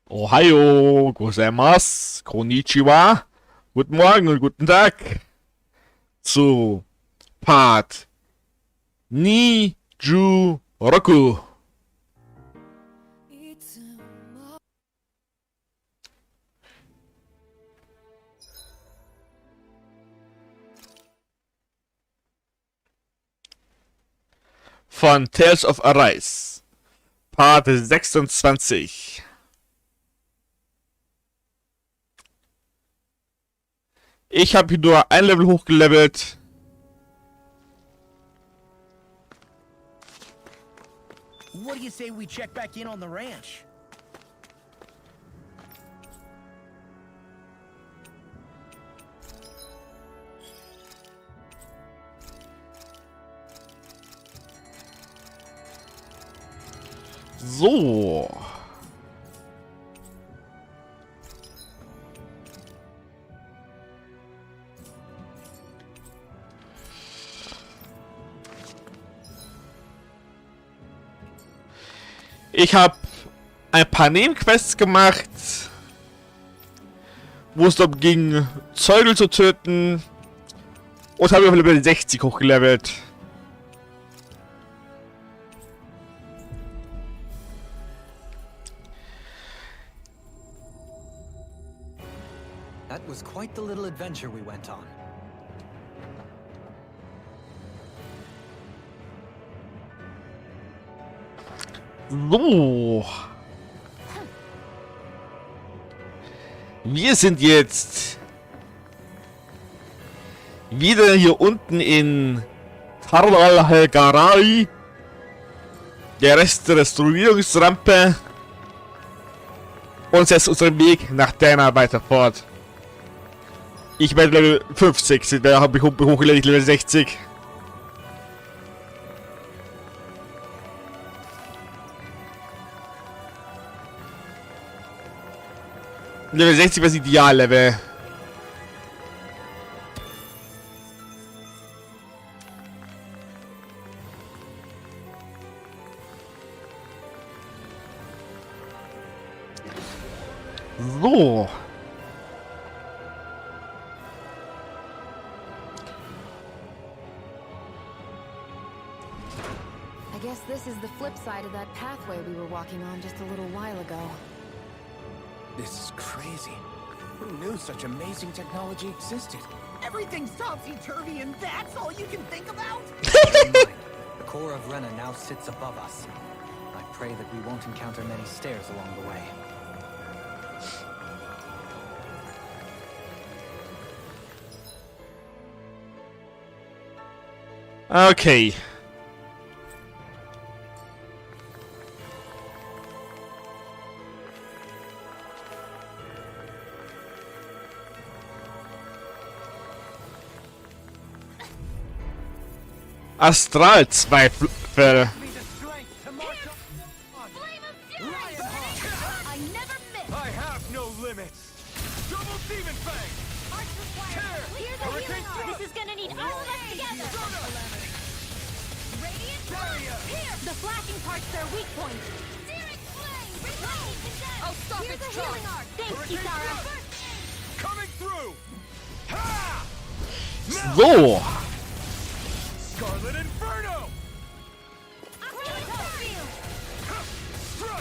Ohio, gozaimasu, konnichiwa, guten Morgen und guten Tag zu Part Niju Roku. Von Tales of Arise, Part 26. Ich habe hier nur ein Level hochgelevelt. What do you say we check back in on the ranch? So. Ich habe ein paar Nebenquests gemacht, wo es darum ging, Zeugel zu töten, und habe auf Level 60 hochgelevelt. That was quite the little adventure we went on. So. Wir sind jetzt wieder hier unten in Tarwal-Helgarai, der Rest der Restaurierungsrampe, und setzt unseren Weg nach Dana weiter fort. Ich werde Level 50, da habe ich hochgelegt Level 60. Level 60 war das Ideallevel. So. I guess this is the flip side of that pathway we were walking on just a little while ago. This is crazy. Who knew such amazing technology existed? Everything's topsy-turvy and that's all you can think about? Never mind. The core of Renas now sits above us. I pray that we won't encounter many stairs along the way. Okay. Astralzweifel. I have no limits. Double demon fang. This is gonna need all of us together. Radiant barrier. Here. The flashing part's their weak point. Searing flame. I'll stop its charge. Thanks, Kisara. Coming through. Ha! So. Scarlet Inferno.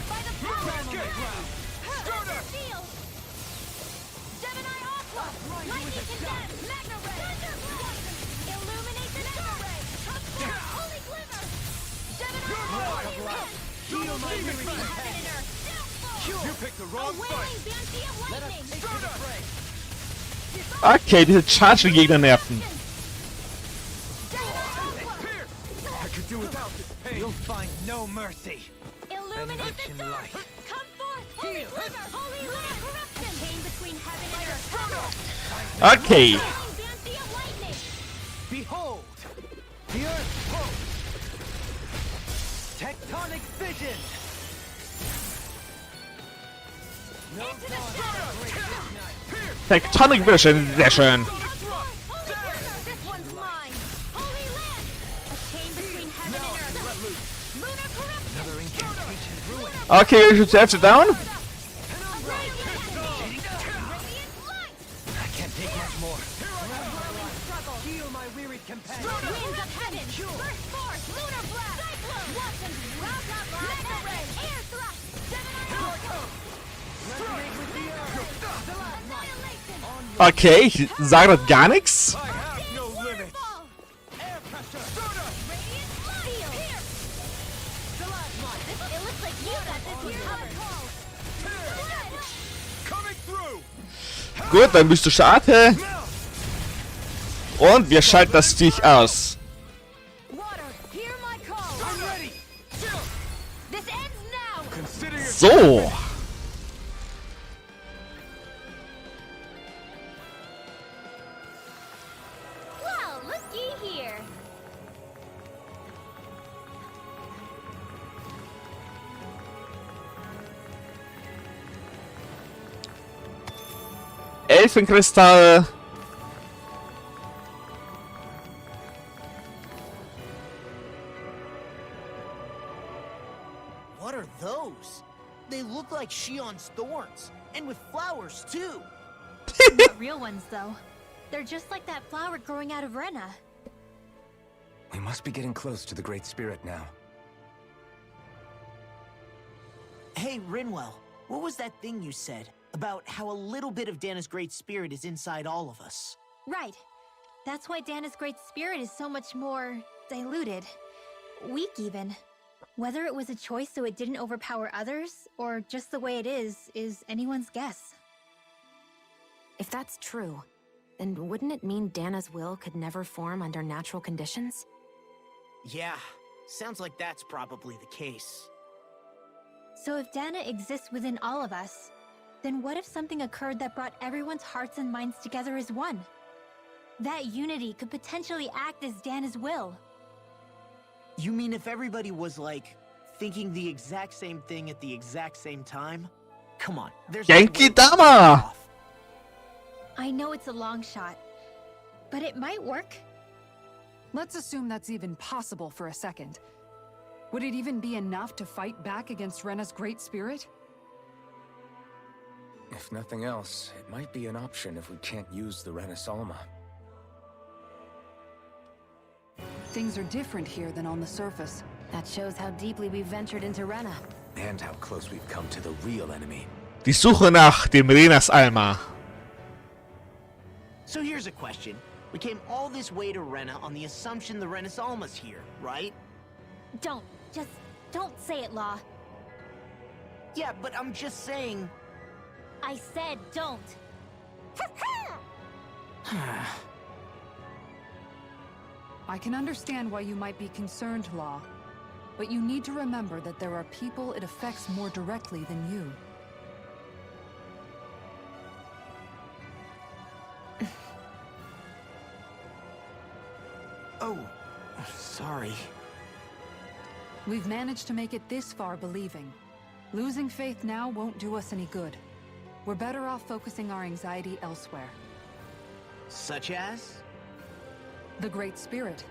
By the power of Shield. Gemini Aqua. Lightning Condemn. Magna Ray. Illuminate the Mega Ray. Holy Glimmer. Gemini Aqua. Heal my weary head. You picked the wrong fight. Banshee of Lightning. Okay, diese Charge-Gegner nerven. I could do without this pain. You'll find no mercy. Illuminate the Enriching dark. light. Come forth. Holy Glimmer. Holy Light. Corruption. Pain between heaven and earth. Okay. Banshee of Lightning. Behold, Tectonic Vision, sehr schön. This one's mine. Holy land. A chain between heaven and earth. Lunar corruption. Another incantation ruin. Okay, you should have it down. I can't take much more. Heal my wearied companion. Winds of heaven. Burst forth. Lunar blast. Cyclone. Watch and Mega ray. Air thrust. Resonate with the earth. Annihilation. Okay, ich sage das gar nichts. I have no limits. Fall. Air pressure. Radiant steel. Pierce. It looks like you got this here covered. Coming through. Gut, dann bist du schade. Und wir schalten das Viech aus. Water, hear my call. I'm ready. This ends now. Consider your So. Well, looky here. Elfenkristall. What are those? They look like Shion's thorns, and with flowers too. Not real ones, though. They're just like that flower growing out of Rena. We must be getting close to the Great Spirit now. Hey, Rinwell, what was that thing you said about how a little bit of Dana's great spirit is inside all of us? Right. That's why Dana's great spirit is so much more diluted. Weak, even. Whether it was a choice so it didn't overpower others, or just the way it is anyone's guess. If that's true, then wouldn't it mean Dana's will could never form under natural conditions? Yeah, sounds like that's probably the case. So if Dana exists within all of us, then what if something occurred that brought everyone's hearts and minds together as one? That unity could potentially act as Dana's will. You mean if everybody was, like, thinking the exact same thing at the exact same time? Come on, there's no way Genki we can pull it Dama! off. I know it's a long shot, but it might work. Let's assume that's even possible for a second. Would it even be enough to fight back against Rena's great spirit? If nothing else, it might be an option if we can't use the Renas Alma. Things are different here than on the surface. That shows how deeply we've ventured into Rena. And how close we've come to the real enemy. Die Suche nach dem Renas Alma. So here's a question. We came all this way to Rena on the assumption the Renas Alma's here, right? Just don't say it, Law. Yeah, but I'm just saying... I said don't. I can understand why you might be concerned, Law. But you need to remember that there are people it affects more directly than you. Oh, sorry. We've managed to make it this far believing. Losing faith now won't do us any good. We're better off focusing our anxiety elsewhere. Such as? The Great Spirit.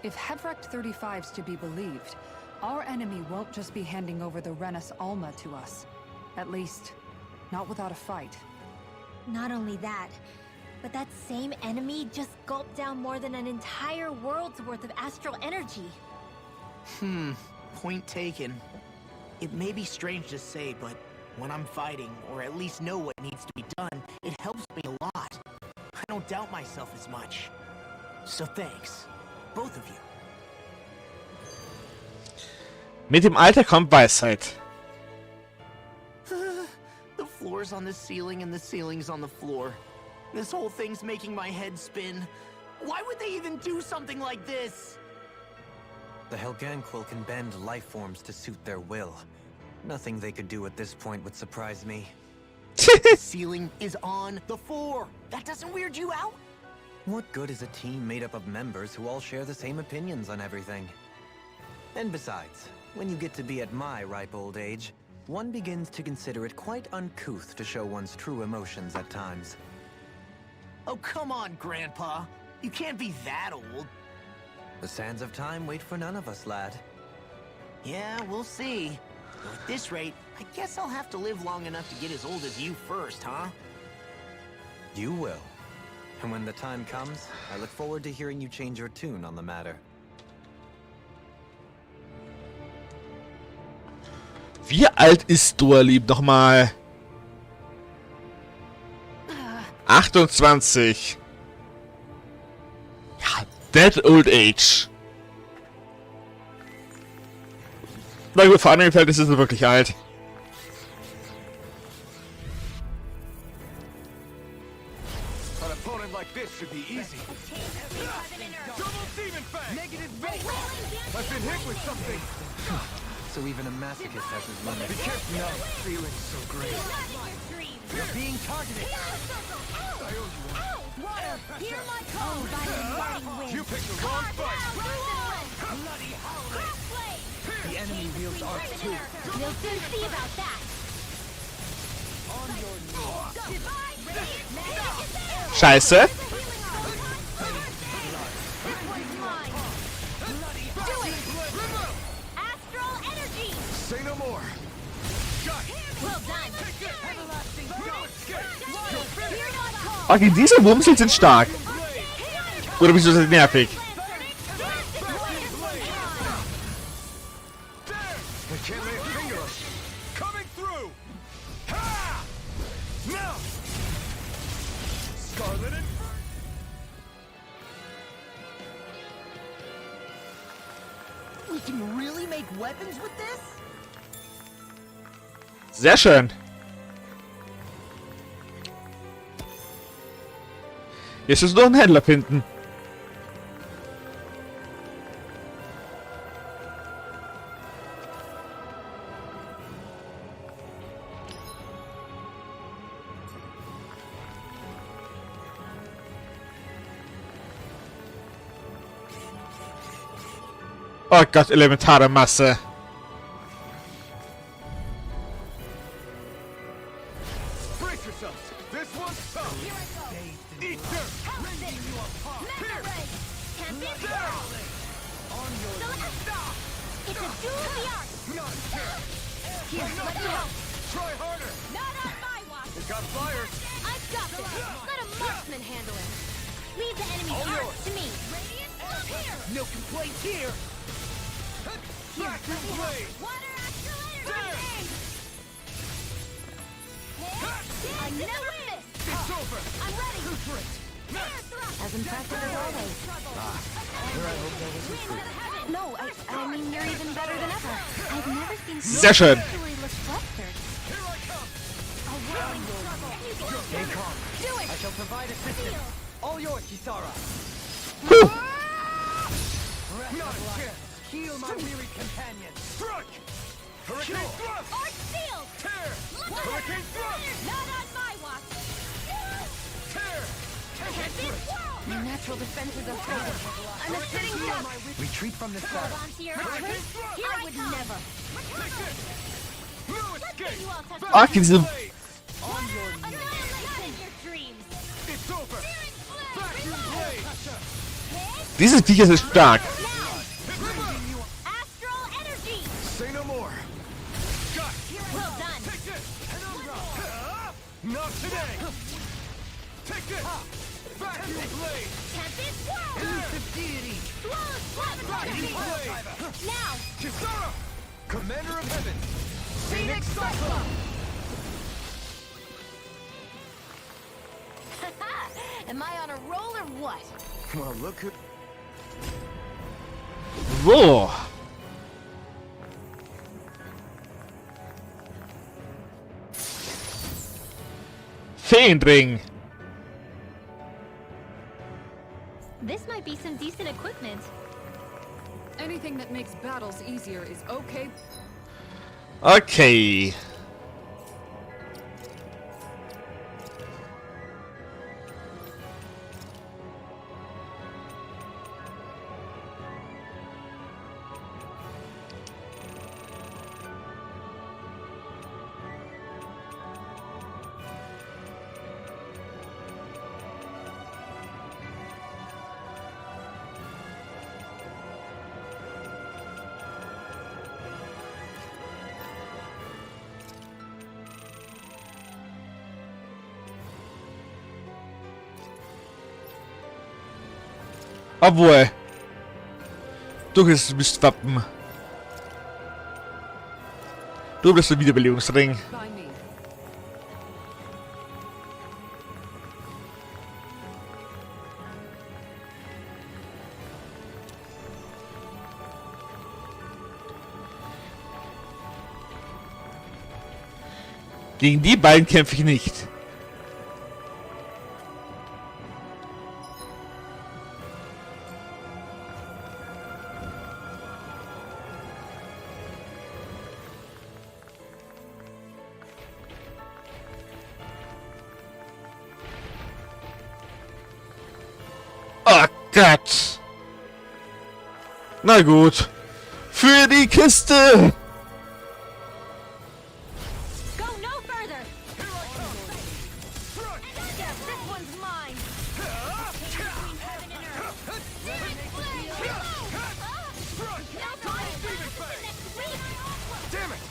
If Hevrecht 35's to be believed, our enemy won't just be handing over the Renas Alma to us. At least, not without a fight. Not only that, but that same enemy just gulped down more than an entire world's worth of astral energy. Point taken. It may be strange to say, but when I'm fighting, or at least know what needs to be done, it helps me a lot. I don't doubt myself as much. So thanks, both of you. Mit dem Alter kommt Weisheit. The floor's on the ceiling and the ceiling's on the floor. This whole thing's making my head spin. Why would they even do something like this? The Helganquil can bend life forms to suit their will. Nothing they could do at this point would surprise me. The ceiling is on the floor. That doesn't weird you out? What good is a team made up of members who all share the same opinions on everything? And besides, when you get to be at my ripe old age, one begins to consider it quite uncouth to show one's true emotions at times. Oh, come on, Grandpa. You can't be that old. The sands of time wait for none of us, lad. Yeah, we'll see. Though at this rate, I guess I'll have to live long enough to get as old as you first, huh? You will. And when the time comes, I look forward to hearing you change your tune on the matter. Wie alt ist Dorlieb nochmal? 28. Ja, that old age. Na gut, vor anderen Fällen ist es wirklich alt. An opponent like this should be easy. Double demon fang! Negative bait! I've been hit with something! So even a masochist has his limits. Be careful now. Feeling so great. You're being targeted. Hear my call! You picked the wrong fight. Bloody howling! The enemy wields arts too. We'll soon see about that! Scheiße. Astral energy! Say no more. Well done! Okay, diese Wurmsel sind stark. Oder bist du so nervig? I can't lay a finger on it. Coming through. Ha! Now. Scarlet and We can really make weapons with this? Sehr schön. Jetzt ist noch ein Händler finden. Oh Gott, elementare Masse. brace yourselves. This one's tough. Eat dirt. It's a duel of the arts! Here, let me help! Try harder. Not on my watch! It got fire. I've got this! Let a marksman handle it! Leave the enemy's All arts yours. to me! Radiant, here! No complaints here. Here, Back let to me help! blade. Water astral energy! I never miss! It's over. I'm ready! As impressive as always. No, I mean, you're even better than ever. I've never seen Sehr schön. actually look flustered. Here I come. Stay calm. Do it! I shall provide assistance. All yours, Kisara. Not a chance. Heal my weary companion. Strike. Hurricane thrust. Arch shield! Tear. Hurricane thrust. Not on my watch! Tear. Your natural defenses are failing. I'm a sitting duck. Retreat from this Hold battle. on to your armor! Here I would never! Take this. No escape. You all touch Ah, diese... annihilation your dreams! It's over. Back to blade. Diese Viecher sind stark. Astral energy! Say no more. Got it. Well done! Take this. Not today. Take this. Back to blade. Tempest whirl! Flawless blood energy! Now! Kisara. Commander of Heaven. Phoenix Cyclone. Am I on a roll or what? Well, look who... So. Feenring. This might be some decent equipment. Anything that makes battles easier is okay. Okay. Obwohl. Du kriegst das Mistwappen. Du bist der Wiederbelebungsring. By me. Gegen die beiden kämpfe ich nicht. Oh Gott. Na gut. Für die Kiste. Go no further! Yes, this one's mine! Between heaven and earth. Damn it!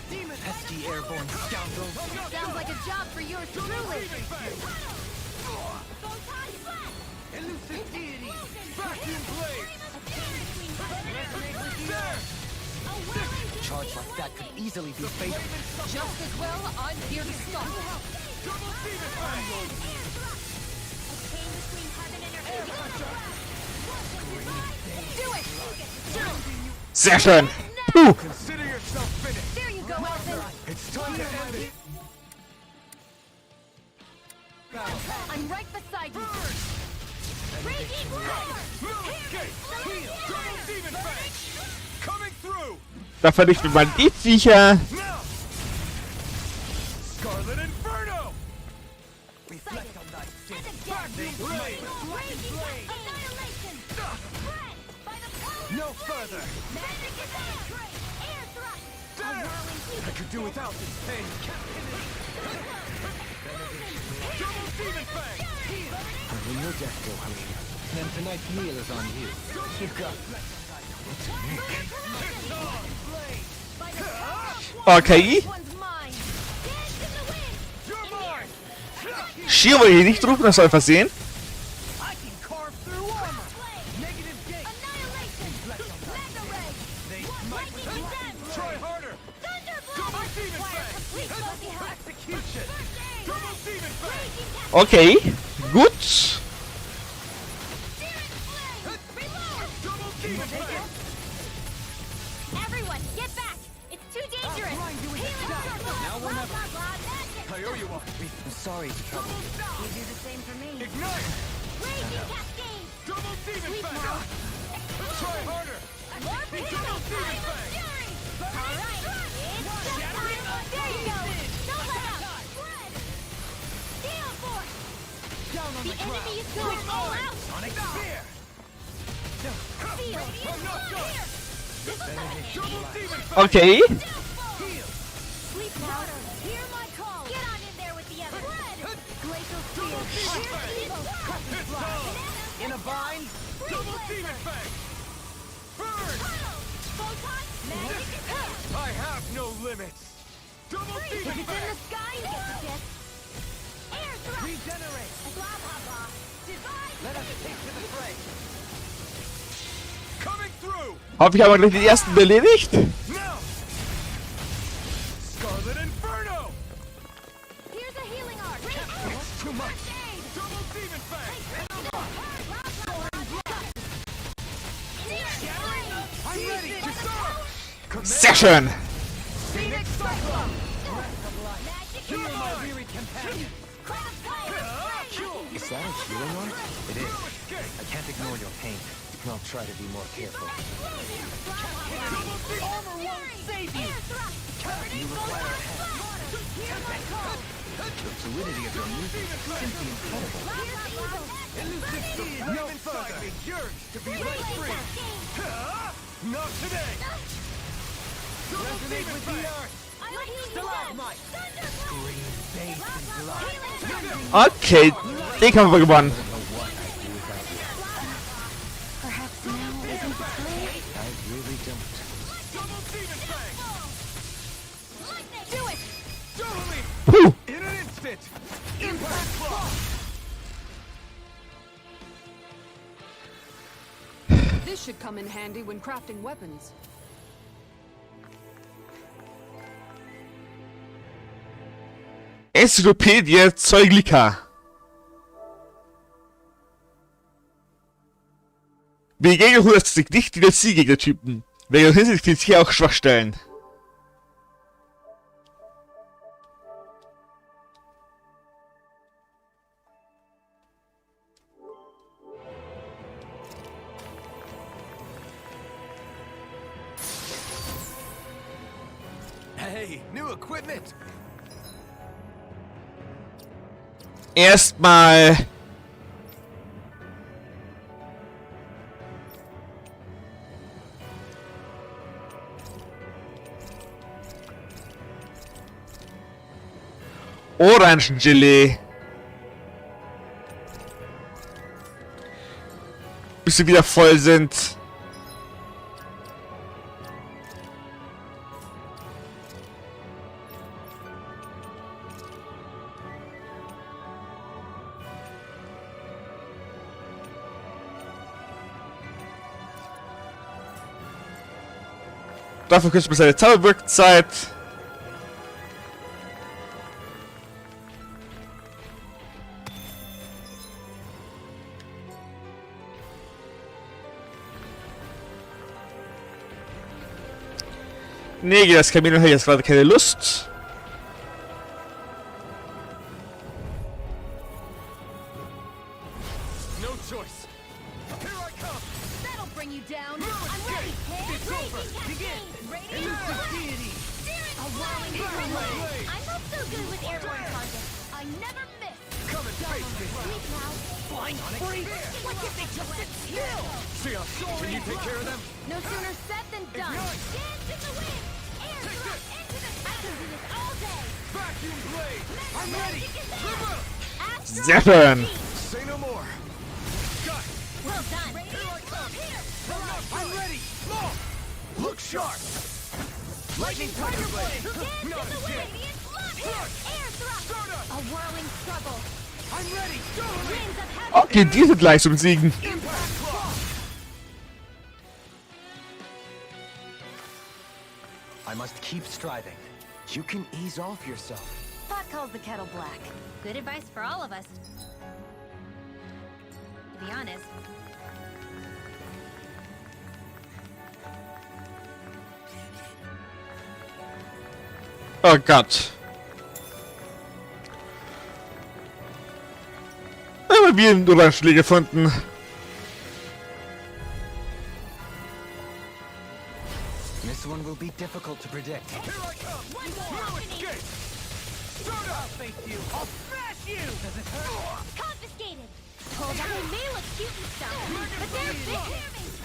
Demon! Pesky airborne scoundrel. Sounds like a job for yours truly! Elusive deity! Vacuum blade! There! A charge like that could easily be fatal. Just as well, I'm here to stop it. Double demon fang! Do it! Sehr schön. Puh. Consider yourself finished! There you go, Elton! It's time to end it! I'm right beside you! Raging No escape! Heal! Double demon fang! Coming through! Da vernichtet man die Viecher. Now! Scarlet Inferno! Reflect on thy sin. Vacuum blade! Annihilation! Spread by the power No further! magic is air thrust! There! I could do without this pain! Double demon fang! In your death, go, Helena. Then tonight's meal is on you. You got Okay. One's mine! Dance in the wind! You're mine! Schier wollte ich nicht rufen, das soll versehen. I can carve through armor! Negative gate! Annihilation! Mega ray! Lightning condemned! Try harder! Double demon fang! Complete fuzzy health! Execution! Double demon fang! Okay. Gut. Double demon fang! Everyone, get back! It's too dangerous! Healing circle! Now or never. Blah, blah, magic! I owe you one! I'm sorry to trouble you. You do the same for me. Ignite! Raging cascade! Double demon Sweep fang! now! Try harder! More Double demon fang! fury! Alright, it's that time! There you go! Don't let up! Spread! Gale force! Down on The the ground! enemy is going all out! Sonic spear! Feel! I'm not done! Double demon fang! Okay. Heal! Sleep water! Hear my call! Get on in there with the others! Spread! Glacial spear! Here's Evo! It's time! In a bind? Double demon fang! Burn! Photon! Magic attack! I have no limits! Double If demon it's in fang! the sky, you get the gift! Air thrust! Regenerate! Blah, blah, blah! Divide! Let us take to the fray. Coming through! Hoffe ich habe gleich die ersten erledigt. Now! Scarlet Inferno! Here's a healing arc! It's too much! Double demon fang! I'm ready! Disarm! Sehr schön. Phoenix Cyclone! Heal my weary companion. Is that a healing arc? It is. I can't ignore your pain. I'll try to be more careful. Armor won't save you! You require a hand. The fluidity of your music is simply incredible. No further! It yearns to be let free! Not today! Resonate with the earth! Stalagmite! Green bathed in blood! Okay. Den Kampf haben wir gewonnen. Perhaps now isn't the time? I really don't. Double demon fang! Do it! Totally! Puh. In an instant! Impact block! This should come in handy when crafting weapons. Enzyklopädie Zeuglika. Die Gegner hundert sich nicht wie der Zielgegnertypen. Welche hinsichtlich hier auch Schwachstellen. Hey, new equipment. Erstmal Orangengelee. Bis sie wieder voll sind. Dafür kürzt man seine Zauberwirkzeit. Nee, das Kamin habe ich jetzt gerade keine Lust. No choice. Here I come. That'll bring you down. I'm ready. It's over. Begin. Elusive deity. A whirling blade. I'm not so good with airborne targets. I never miss. Come and face me. Sleep now. Flying free. What if they just sit still? See how can you take care of them? No sooner said than done. Ignite. Dance in the wind. Air thrust into the I can do this all day. Vacuum blade. I'm ready. River. Astro Sehr schön. Say no more. Got it. Well done. Here. I'm ready. Law. Look sharp. Lightning tiger blade. Dance Not in the again. wind. Air thrust. Stardust. A whirling struggle. I'm ready. Go. Winds of heaven. Okay, die sind gleich zum Siegen. Impact claw. I must keep striving. You can ease off yourself. Pot calls the kettle black. Good advice for all of us. To be honest. Oh Gott. Aber wir haben Orangengelee gefunden. This one will be difficult to predict. Here I come. One more. No escape. Stardust. I'll face you. I'll smash you. Does it hurt? Confiscated. Hold on. They may look cute and stuff, but they're big.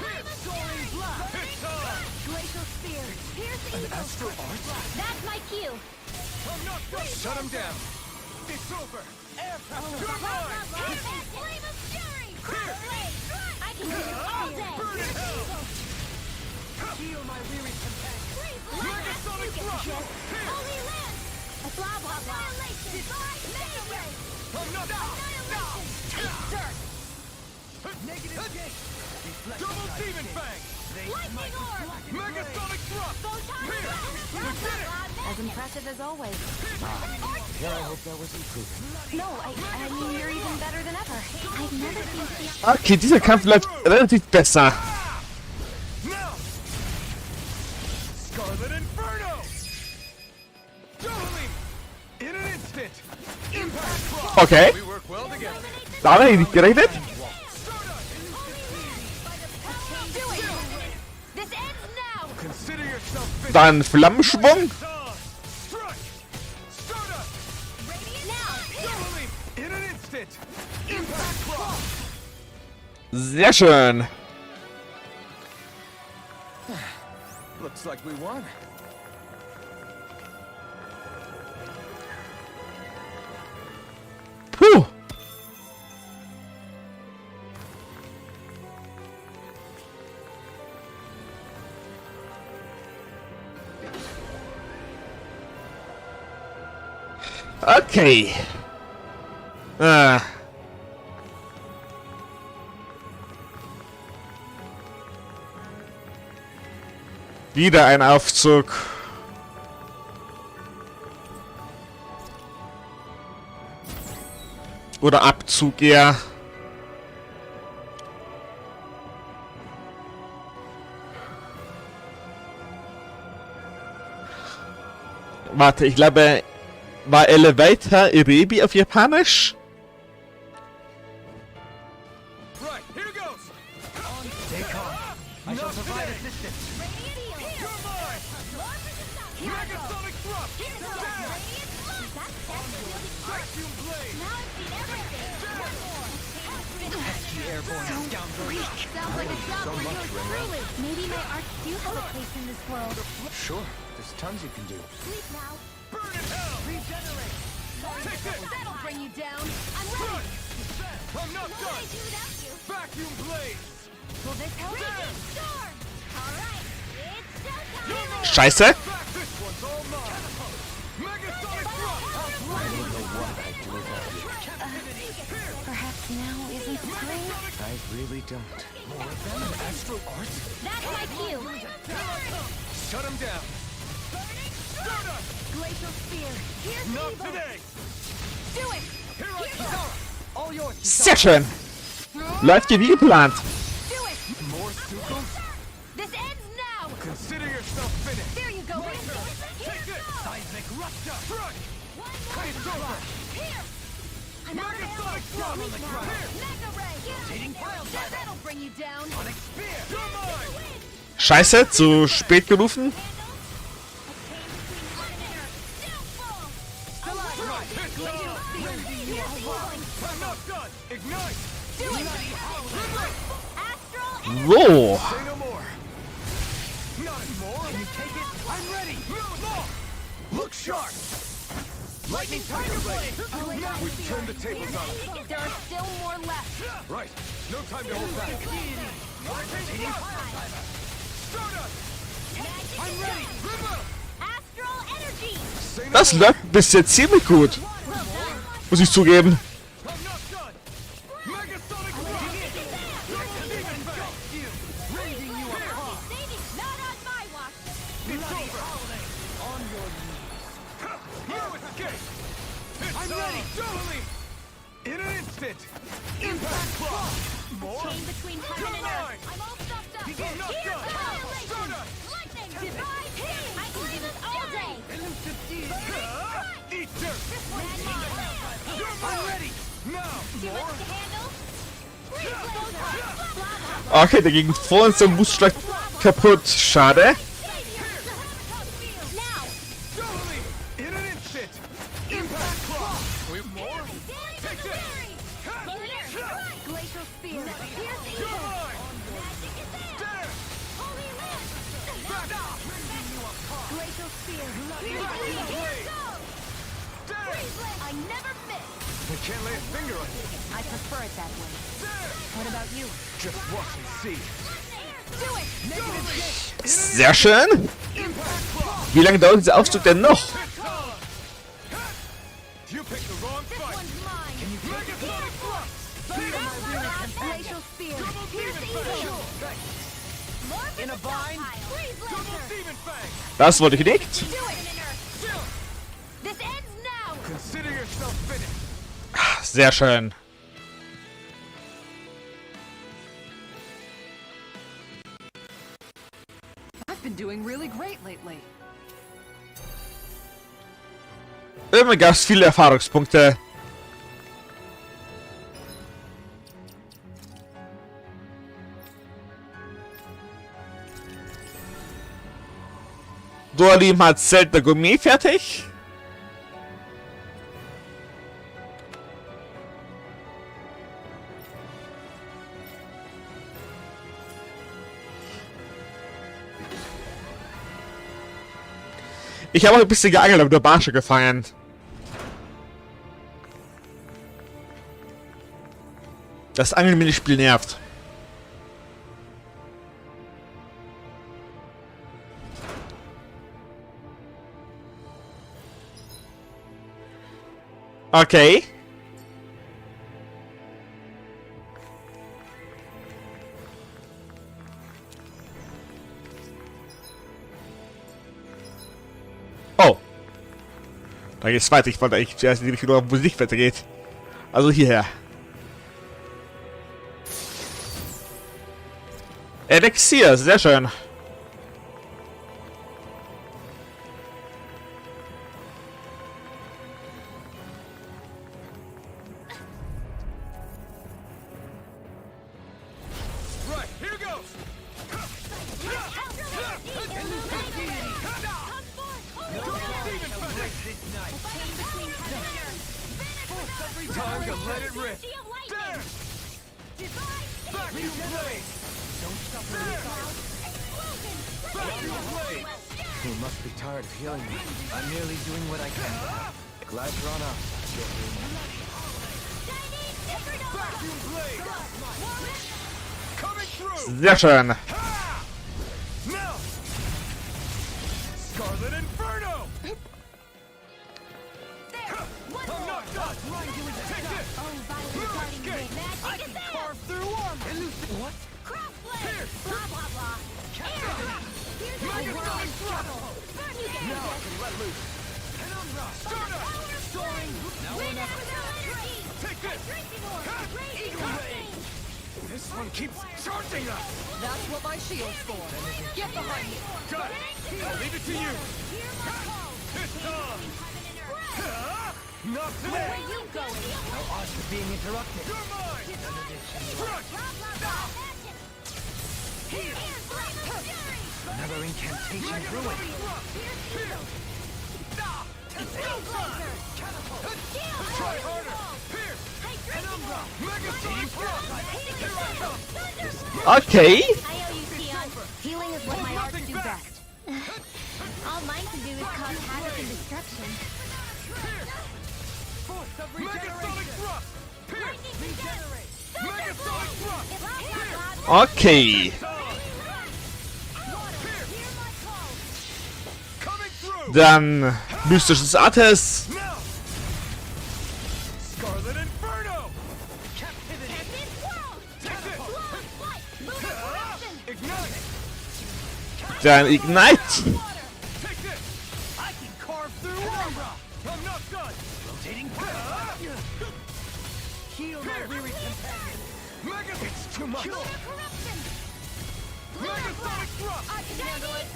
Time of Soaring fury. blast. It's on. Glacial spear. Piercing eagle. Astro art. That's my cue. I'm not done. Shut him down. It's over. Air power. Come on. Flame of fury. Blade. I can do this all day. Burn in hell. Heal my weary companion. Megasonic thrust. Here. Holy land. A blah blah blah. Annihilation. Divide mega ray. I'm not done. Annihilation. Take dirt. Negative gate. Double demon fang. Lightning orb. Megasonic thrust. Photon Here. blast. You did it. As impressive as always. Here I hope there was improvement. No, I mean, you're even better than ever. I've never seen Okay, dieser Kampf läuft relativ besser. Now. Scarlet Inferno. Totally. In an instant. Impact claw. Okay, We work well together. da habe ich nicht gerechnet. This ends now. Consider yourself finished. Dann Flammenschwung. Strike. Stardust. Radiant now. Totally. In an instant. Impact claw. Sehr schön. Looks like we won. Puh. Okay. Wieder ein Aufzug. Oder Abzug eher. Warte, ich glaube, war Elevator Irebi auf Japanisch? Right, here goes! Stay calm. I shall provide assistance. You're mine! Megasonic thrust! Vacuum blade! Pesky airborne scoundrel! Sounds like a job for yours truly. Maybe my arts do have a place in this world. Sure, there's tons you can do. Sleep now. Burn in hell! Regenerate! Take this! That'll bring you down. I'm Run! ready. I'm not What would I done! do without you? Vacuum blade! Will this help? Damn! Storm! Alright, it's showtime! You're mine! Scheiße! Back, this one's all mine! Megasonic thrust! Perhaps now isn't the time? I really don't. More of them in astral art? That's my cue! Shut him down! Stardust! Glacial spear. Here's Not evil. today! Do it. Here I come! All yours! Sehr schön! Läuft hier wie geplant. Do it. More Stukos? This ends now. Consider yourself finished! There you go, Renas. Take this! Seismic Rupture! Front! It's over! Here. I'm out of ammo. Megasonic drum on the ground! Here! Mega ray. That'll bring you down. Sonic Spear! You're mine! Scheiße, zu spät gerufen. I'm not done! Ignite! So. Say no more! Not anymore! Can you take it? I'm ready! Move long! Look sharp! Lightning Tiger Blade! We've turned the tables on him! There are still more left. Right! No time to hold back! Stardust! I'm ready! Remove! Astral energy. Say no Das more! läuft bis jetzt ziemlich gut. Muss ich zugeben. I'm not done! Megasonic Rock! Raising you apart! Not on my watch. It's over! On your knees! No escape! I'm ready! Totally! In an instant! Impact Claw! More? Chain between heaven and You're mine! earth. I'm all stuffed up. I'm not Here done! goes! Stardust! Lightning. Divine heat. I believe it all day. Elusive deity! Eat dirt! This one's mine. I'm ready! Now! See More? what you can handle? Freeze blade. Okay, der ging vor uns der Musschlag kaputt. Schade. Now. Totally! In an instant! Impact Claw! With more? Take this! Glacial spear. Here's the You're mine! There! Back off! glacial spear. Vacuum blade! There! I never miss. I can't lay a finger on you! I prefer it that way. There! What about you? Just watch and see! Do it. Negative Sehr schön. Impact Claw! Wie lange dauert dieser Aufzug denn noch? It's on! You picked the wrong This fight! one's mine. Megasonic Thrust! Glacial spear. Double Here's Demon the Fang! evil. More In a bind? Freeze Double laser. Demon Fang! Das wurde gedickt. Do it. This ends now. Consider yourself finished! Sehr schön. I've been doing really great lately. Irgendwie gab es viele Erfahrungspunkte. Dorlim hat Zelda Gourmet fertig. Ich habe auch ein bisschen geangelt, aber der Barsche gefangen. Das Angeln-Minispiel nervt. Okay. Dann geht's weiter. Ich wollte eigentlich zuerst in die Richtung, wo es nicht weitergeht. Also hierher. Elixier, sehr schön. Right, here goes! Time to let it rip! There! Vacuum blade! Vacuum blade! You must be tired of healing me. I'm merely doing what I can. Glad you're on up. Vacuum blade! Coming through! Sehr schön. Now! Scarlet Inferno! I'm not done! Take this! Escape! I can carve through armor! What? Here! Blah blah blah. Megasonic thrust! Now I can let loose! Stardust! Now enough! Take this! Eagle Ray! This one keeps charging us! That's what my shield's for. Get behind me. Got it! I'll leave it to you! It's on! Not today! Where you going? How odd to being interrupted. You're mine! Crush! Another incantation ruined. Try harder! Pierce! Megasonic thrust! Here I come! Okay. I owe you, Tion. Healing is what my arts Nothing do back. best. All mine can do is cause havoc and destruction. Force of Megasonic thrust! Pierce! Megasonic thrust! Okay. Coming through! Dann mystisches Attes. Now! Scarlet Inferno! Captivity! Take this! Ignite! Dann Ignite. Take this! I can carve through armor! I'm not done! Rotating Heal my weary companion! Mega! It's too much! Megasonic thrust! I can handle it.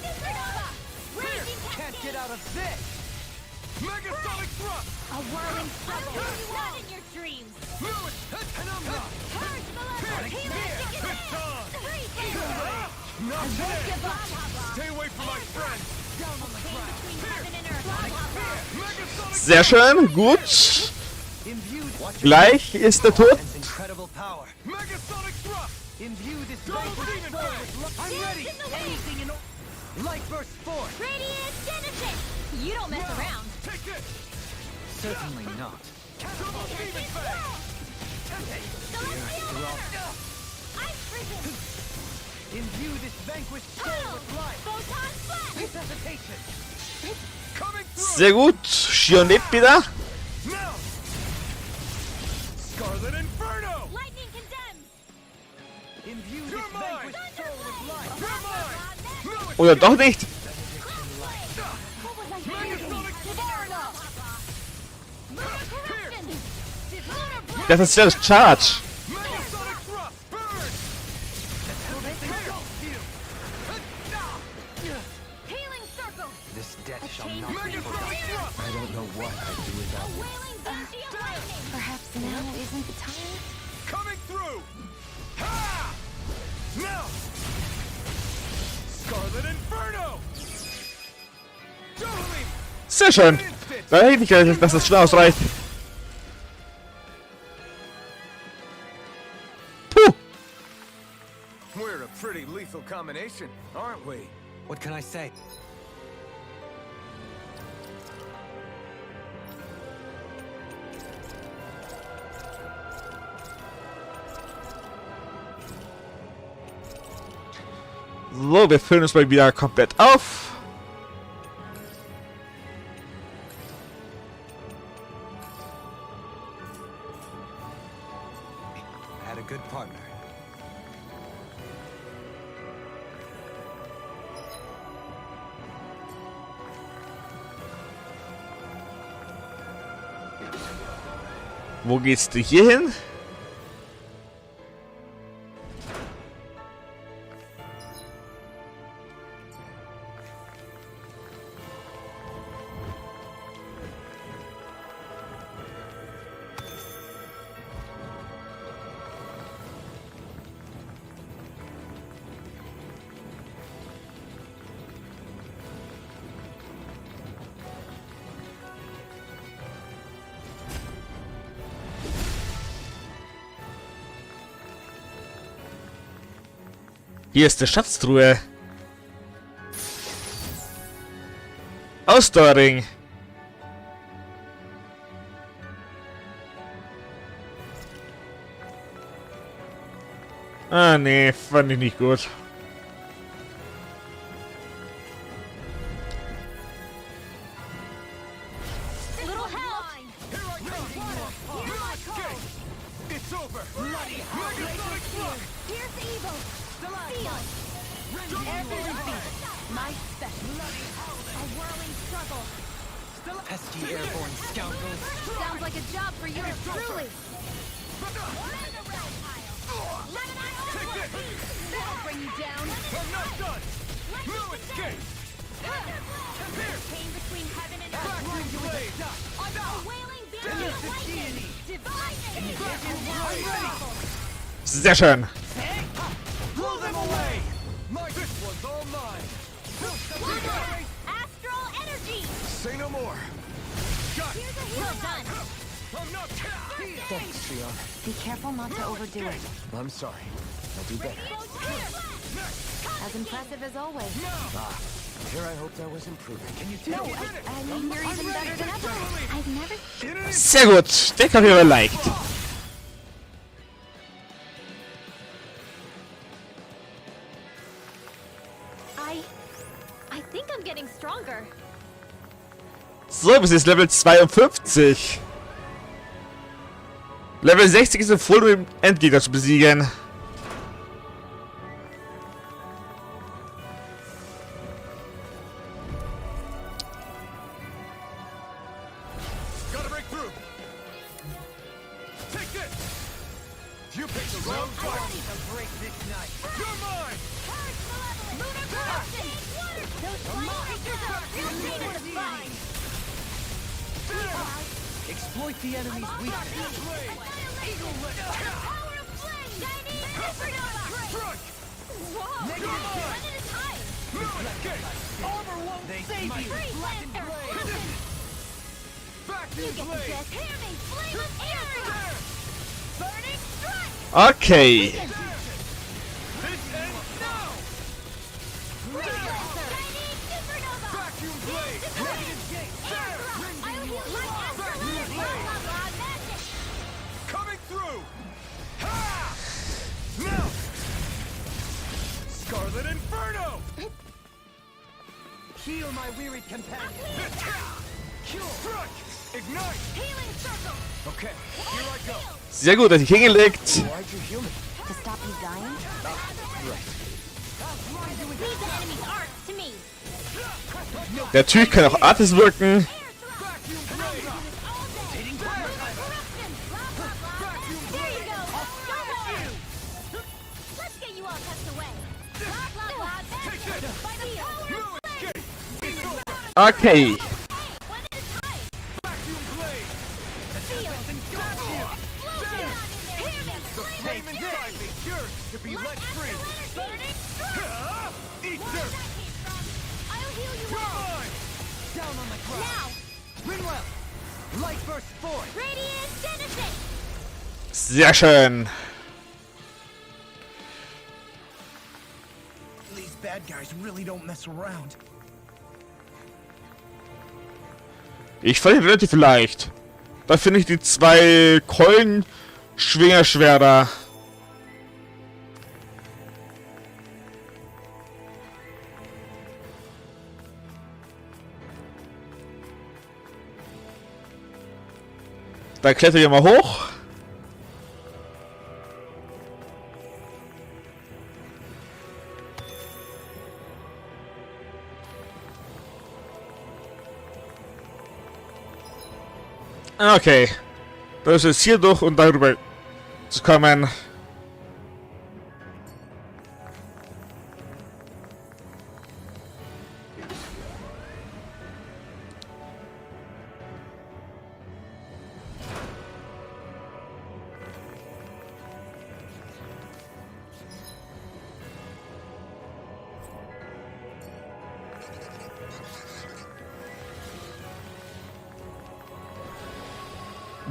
Can't get out of this! Megasonic thrust! A whirling struggle. Not in your dreams. Move it! Penumbra! Purge the lever. It's on! Not today! Stay away from my friend! Down on the ground. Between heaven and earth. Blah, blah, blah. Megasonic Sehr schön. Gut. Gleich ist der Tod. Incredible power. Megasonic thrust! Imbue this Double demon blade! I'm ready. Anything in light burst forth. Radiant Genesis. You don't mess around. Take this! Certainly not. Double demon blade! Celestial Letter. Ice Prison. Imbue this vanquished soul with life. Photon Flash. Resuscitation. Coming through! Sehr gut. Shionit wieder. Now! Scarlet Inferno! Lightning condemns. Imbue You're this mine! vanquished soul with life. You're mine! No, it's Oder doch nicht. Megasonic Das ist ja das Charge. Megasonic thrust! Burn! Healing circle. This debt shall not be Megasonic forgotten. thrust! I don't know what I'd do without you. Wailing Banshee of Lightning. Perhaps now isn't the time? Coming through! Ha! Now! Scarlet Inferno! Totally! Sehr schön. Da hätte ich nicht gerechnet, dass das schnell ausreicht. Puh. We're a pretty lethal combination, aren't we? What can I say? So, wir füllen uns mal wieder komplett auf. I had a good partner. Wo geht's denn hier hin? Hier ist die Schatztruhe. Ausdauerring. Ah, nee, fand ich nicht gut. Little help! Here I come! You escape! It's over! Bloody hell! Here's evil! Seal! Everything! My special! A whirling struggle! Pesky airborne scoundrels. Sounds like a job for you truly! That'll bring you down! I'm not done! No escape! Pain between heaven and earth! Vacuum blade! A wailing banner of lightning! Divine! Sehr schön. Blow them away! This one's all mine! Astral energy! Say no more! Got it! Well done! I'm not... Thanks, Sion. Be careful not to overdo it. I'm sorry. I'll do better. As impressive as always. Here I hoped I was improving. Can you No, tell? I mean, you're even better than ever. I've never... Sehr gut. Den habe ich aber leicht. I think I'm getting stronger. So, bis jetzt Level 52. Level 60 ist voll, um den Endgegner zu besiegen. Gotta break through! Take this! You picked the wrong fight! To break this night. You're mine! Lunar corruption! Those flying creatures are a real pain in the butt! Exploit the enemy's weakness. Power of flame! Chinese supernova! Strike! Whoa! One at a time! No escape! Armor won't save you. Free Lancer! Vacuum Get blade! this! Hear me! Flame of air! Burning strike! Okay. This ends now! Free Lancer! Chinese supernova! Vacuum blade! Air drop! I'll heal you! Astral energy! Blah, blah, magic! Coming through! Ha! Now! Scarlet Inferno! Heal my wearied companion. Struck! Ignite! Healing circle! Okay, here I go. Sehr gut, hat sich hingelegt. Why'd you heal me? To stop you dying? Leave the enemy's arts to me! Natürlich kann auch Artis wirken. Vacuum blade! All day! Corruption! Blah, blah, blah! There you go! Go! Let's get you all tucked away! Blah, blah, blah! Take this! By the power No escape! It's over! Okay. one at a time! Vacuum blade! Seal! Explosion! Hear me! Flame inside me yearns to be let free! Burning strike! Ah! Eat Where dirt! that came from? I'll heal you You're all! mine! Down on the ground. Now! Rinwell. Light burst forth. Radiant Genesis! Sehr schön. These bad guys really don't mess around. Ich fand ihn relativ leicht. Da finde ich die zwei Keulen-Schwingerschwerter. Da kletter ich mal hoch. Okay. Das ist hier durch und darüber zu kommen.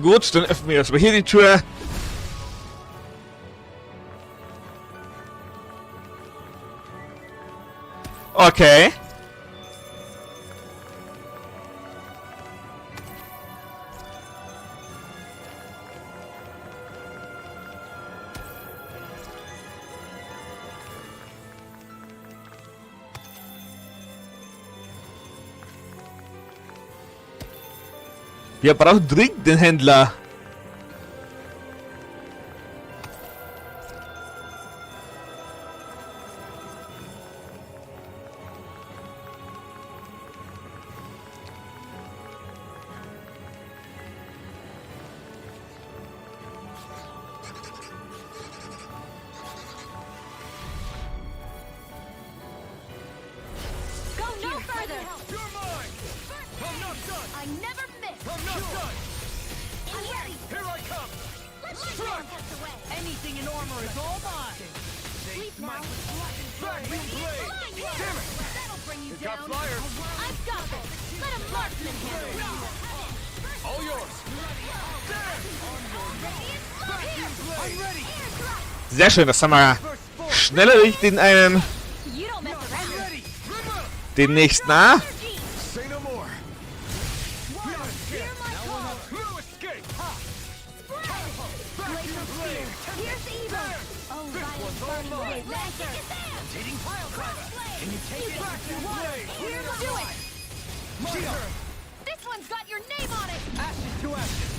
Gut, dann öffnen wir erstmal hier die Tür. Okay. Wir brauchen dringend den Händler. Go no further! You're mine! I'm not done! I never miss! I'm not done! I'm ready! Here I come! Let's Strike! test away! Anything in armor is all mine. Sleep now! Vacuum blade! Damn it! That'll bring you Got down! flyers! I've got this! Let a marksman handle it! All yours! I'm ready! Sehr schön, das haben wir schneller durch den einen, You don't mess around! Ready! den nächsten. Ah, Say no more! Hear my call! No escape! Glacial spear! Here's evil! Oh, violent burning blade! Lancer! Rotating pile driver! Can you take it? blade! Here, do it! My turn! This one's got your name on it! Ashes to ashes!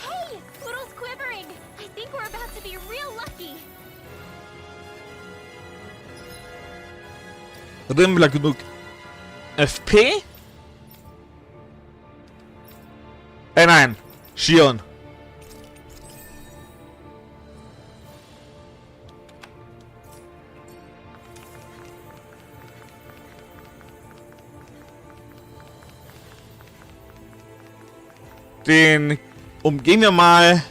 Hey! Poodle's quivering! I think we're about to be real lucky! Rimmler genug FP? Nein, Shion. Den umgehen wir mal.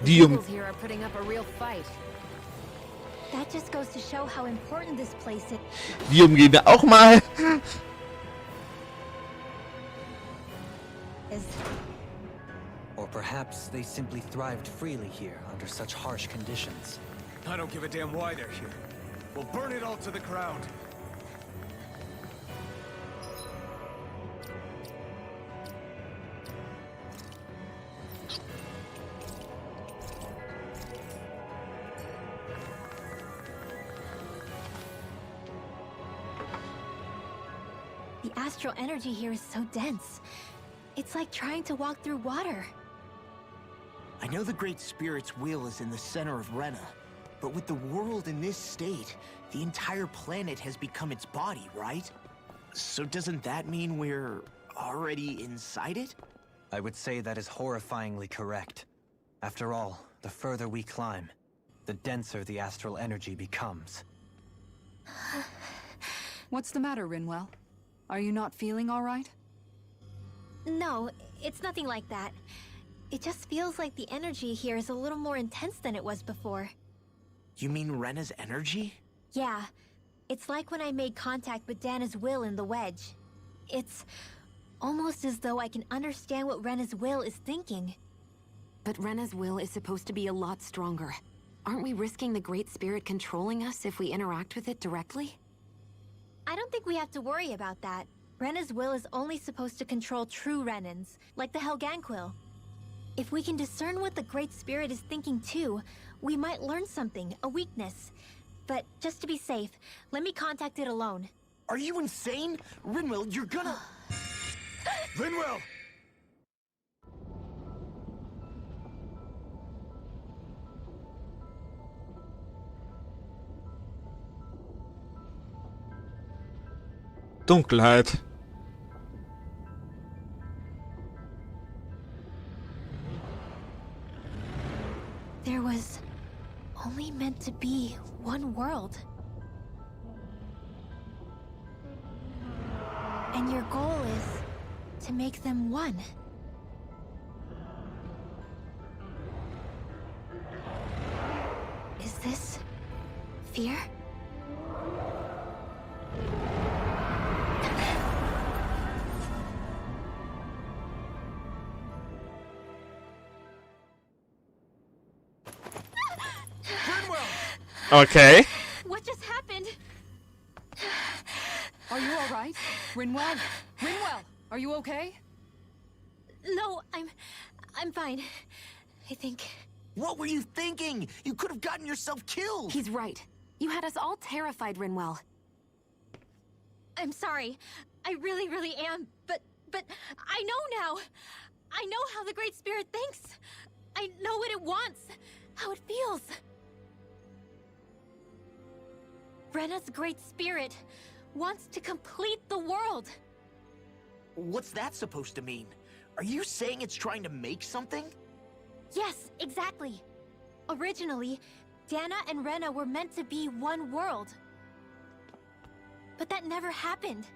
Die People here are putting up a real fight. That just goes to show how important this place is. Die umgehen wir auch mal. Or perhaps they simply thrived freely here under such harsh conditions. I don't give a damn why they're here. We'll burn it all to the ground. The astral energy here is so dense. It's like trying to walk through water. I know the Great Spirit's will is in the center of Rena, but with the world in this state, the entire planet has become its body, right? So doesn't that mean we're already inside it? I would say that is horrifyingly correct. After all, the further we climb, the denser the astral energy becomes. What's the matter, Rinwell? Are you not feeling all right? No, it's nothing like that. It just feels like the energy here is a little more intense than it was before. You mean Rena's energy? Yeah, it's like when I made contact with Dana's will in the wedge. It's almost as though I can understand what Rena's will is thinking. But Rena's will is supposed to be a lot stronger. Aren't we risking the Great Spirit controlling us if we interact with it directly? I don't think we have to worry about that. Rena's will is only supposed to control true Renans, like the Helganquil. If we can discern what the Great Spirit is thinking too, we might learn something, a weakness. But just to be safe, let me contact it alone. Are you insane? Rinwell, you're gonna... Rinwell! Dunkelheit. There was only meant to be one world. And your goal is to make them one. Is this fear? Okay. What just happened? Are you all right? Rinwell? Rinwell, are you okay? No, I'm fine. I think. What were you thinking? You could have gotten yourself killed! He's right. You had us all terrified, Rinwell. I'm sorry. I really, really am. But I know now. I know how the Great Spirit thinks. I know what it wants. How it feels. Rena's Great Spirit wants to complete the world. What's that supposed to mean? Are you saying it's trying to make something? Yes, exactly. Originally, Dana and Rena were meant to be one world. But that never happened.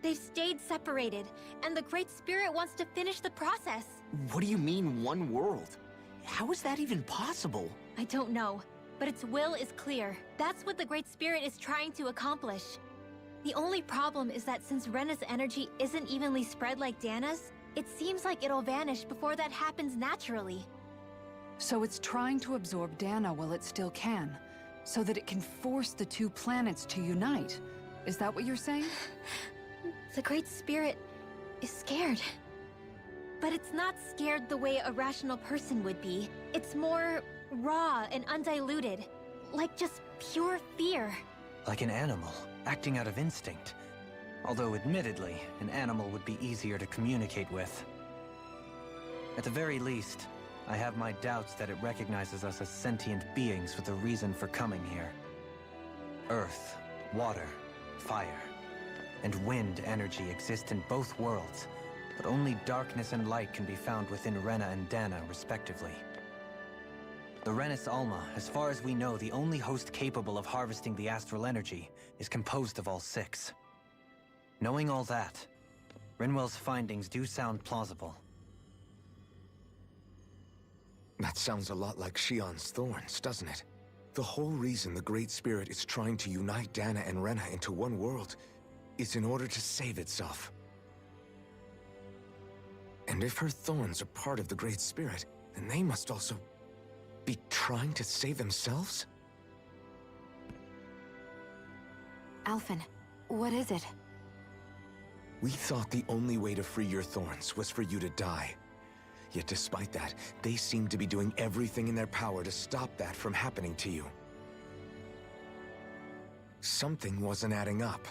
They've stayed separated, and the Great Spirit wants to finish the process. What do you mean, one world? How is that even possible? I don't know, but its will is clear. That's what the Great Spirit is trying to accomplish. The only problem is that since Rena's energy isn't evenly spread like Dana's, it seems like it'll vanish before that happens naturally. So it's trying to absorb Dana while it still can, so that it can force the two planets to unite. Is that what you're saying? The Great Spirit is scared. But it's not scared the way a rational person would be. It's more raw and undiluted, like just pure fear. Like an animal, acting out of instinct. Although admittedly, an animal would be easier to communicate with. At the very least, I have my doubts that it recognizes us as sentient beings with a reason for coming here. Earth, water, fire, and wind energy exist in both worlds, but only darkness and light can be found within Rena and Dana, respectively. The Renas Alma, as far as we know, the only host capable of harvesting the astral energy, is composed of all six. Knowing all that, Rinwell's findings do sound plausible. That sounds a lot like Shion's thorns, doesn't it? The whole reason the Great Spirit is trying to unite Dana and Rena into one world is in order to save itself. And if her thorns are part of the Great Spirit, then they must also be trying to save themselves? Alphen, what is it? We thought the only way to free your thorns was for you to die. Yet despite that, they seem to be doing everything in their power to stop that from happening to you. Something wasn't adding up.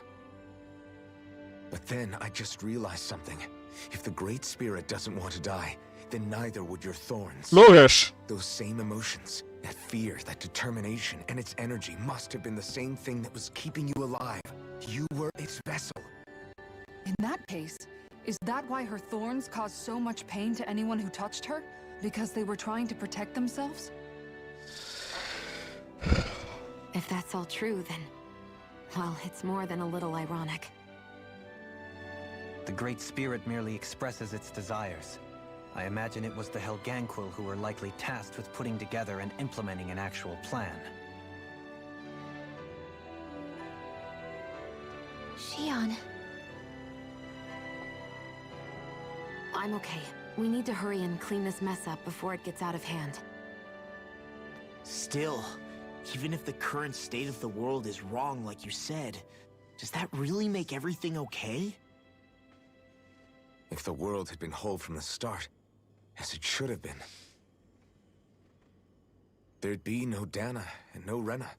But then I just realized something. If the Great Spirit doesn't want to die, then neither would your thorns. Logisch. Those same emotions, that fear, that determination, and its energy must have been the same thing that was keeping you alive. You were its vessel. In that case, is that why her thorns caused so much pain to anyone who touched her? Because they were trying to protect themselves? If that's all true, then... well, it's more than a little ironic. The Great Spirit merely expresses its desires. I imagine it was the Helganquil who were likely tasked with putting together and implementing an actual plan. Shion. I'm okay. We need to hurry and clean this mess up before it gets out of hand. Still, even if the current state of the world is wrong like you said, does that really make everything okay? If the world had been whole from the start, as it should have been, there'd be no Dana and no Rena,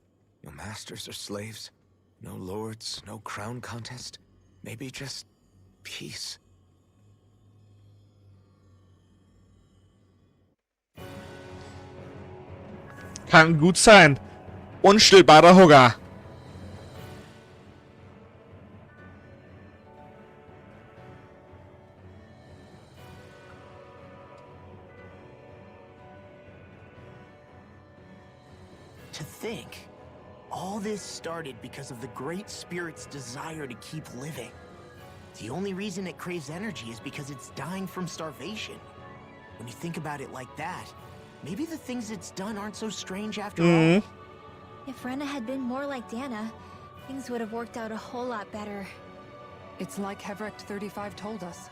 no masters or slaves, No lords, no crown contest. Maybe just peace. Kann gut sein. Unstillbarer Hunger. To think, all this started because of the Great Spirit's desire to keep living. The only reason it craves energy is because it's dying from starvation. When you think about it like that, maybe the things it's done aren't so strange after all. If Rena had been more like Dana, things would have worked out a whole lot better. It's like Hevrecht 35 told us.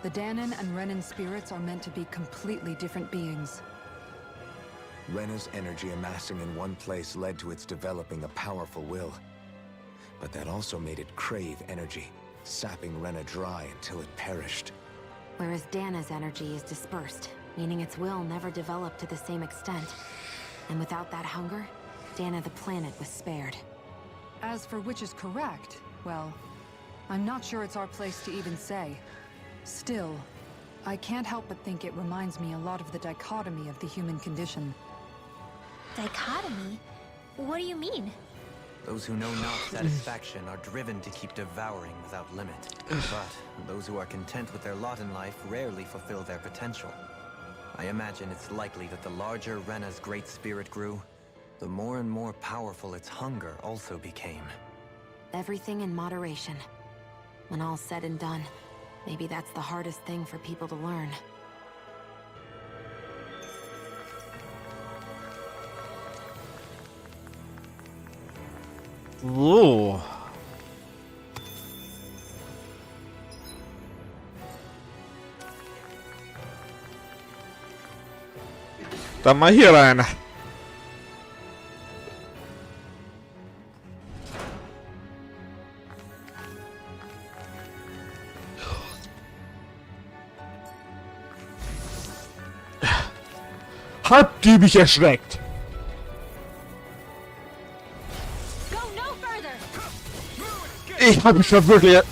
The Danon and Renan spirits are meant to be completely different beings. Rena's energy amassing in one place led to its developing a powerful will. But that also made it crave energy, sapping Rena dry until it perished. Whereas Dana's energy is dispersed, meaning its will never developed to the same extent. And without that hunger, Dana the planet was spared. As for which is correct, well, I'm not sure it's our place to even say. Still, I can't help but think it reminds me a lot of the dichotomy of the human condition. Dichotomy? What do you mean? Those who know not satisfaction are driven to keep devouring without limit. But those who are content with their lot in life rarely fulfill their potential. I imagine it's likely that the larger Rena's great spirit grew, the more and more powerful its hunger also became. Everything in moderation. When all's said and done, maybe that's the hardest thing for people to learn. So. Dann mal hier rein. Habt ihr mich erschreckt? Ich habe mich schon wirklich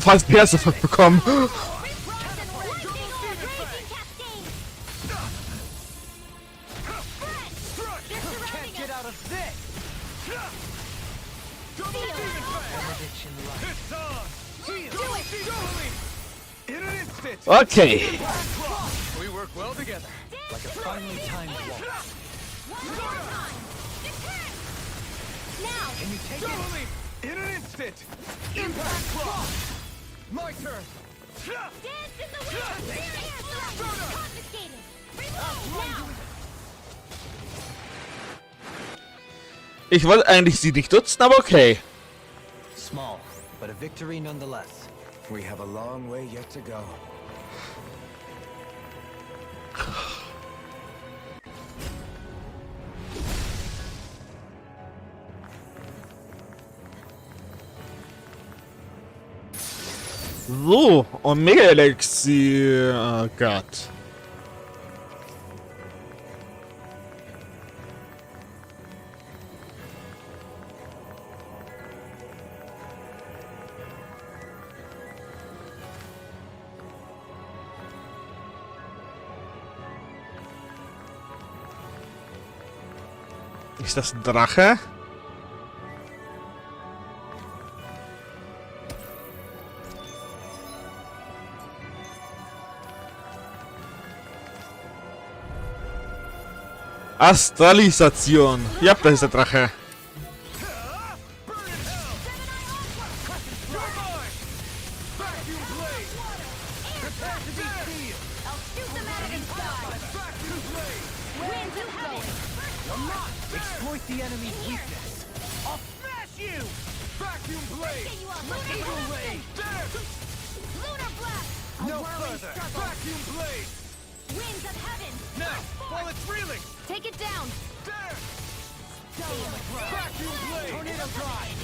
fast Persefuck bekommen. Okay. We work well together. Like a finely timed waltz. Now! Can you take it? In an instant! Impact block! My turn! Dance in the wind! Confiscated! Now! Ich wollte eigentlich sie nicht nutzen, aber okay. Small, but a victory nonetheless. We have a long way yet to go. So, Omega-Elixier. Oh Gott. Ist das ein Drache? Astralisation. Ja, das ist der Drache. Exploit the enemy's weakness. I'll smash you! Vacuum blade! Eagle ray! There! Lunar blast! No further! Vacuum blade! Winds of heaven! Now, while it's reeling! Take it down! There! Vacuum blade! Tornado drive!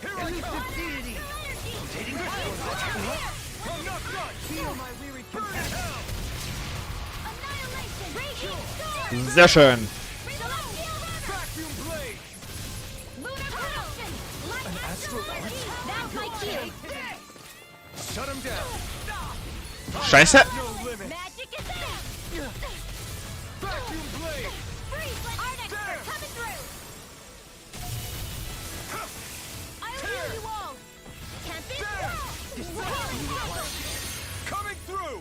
Here I come! Deity! Rotating I'm not done! Feel my weary Burn in hell! Annihilation! Raging storm! Sehr schön. Celestial Vacuum blade! lunar corruption! That's my cue. Shut him down. Scheiße! No limit. Magic is in. Vacuum blade. Freeze, Arnex, There. coming through. I'll heal you all. Tempest. Coming through.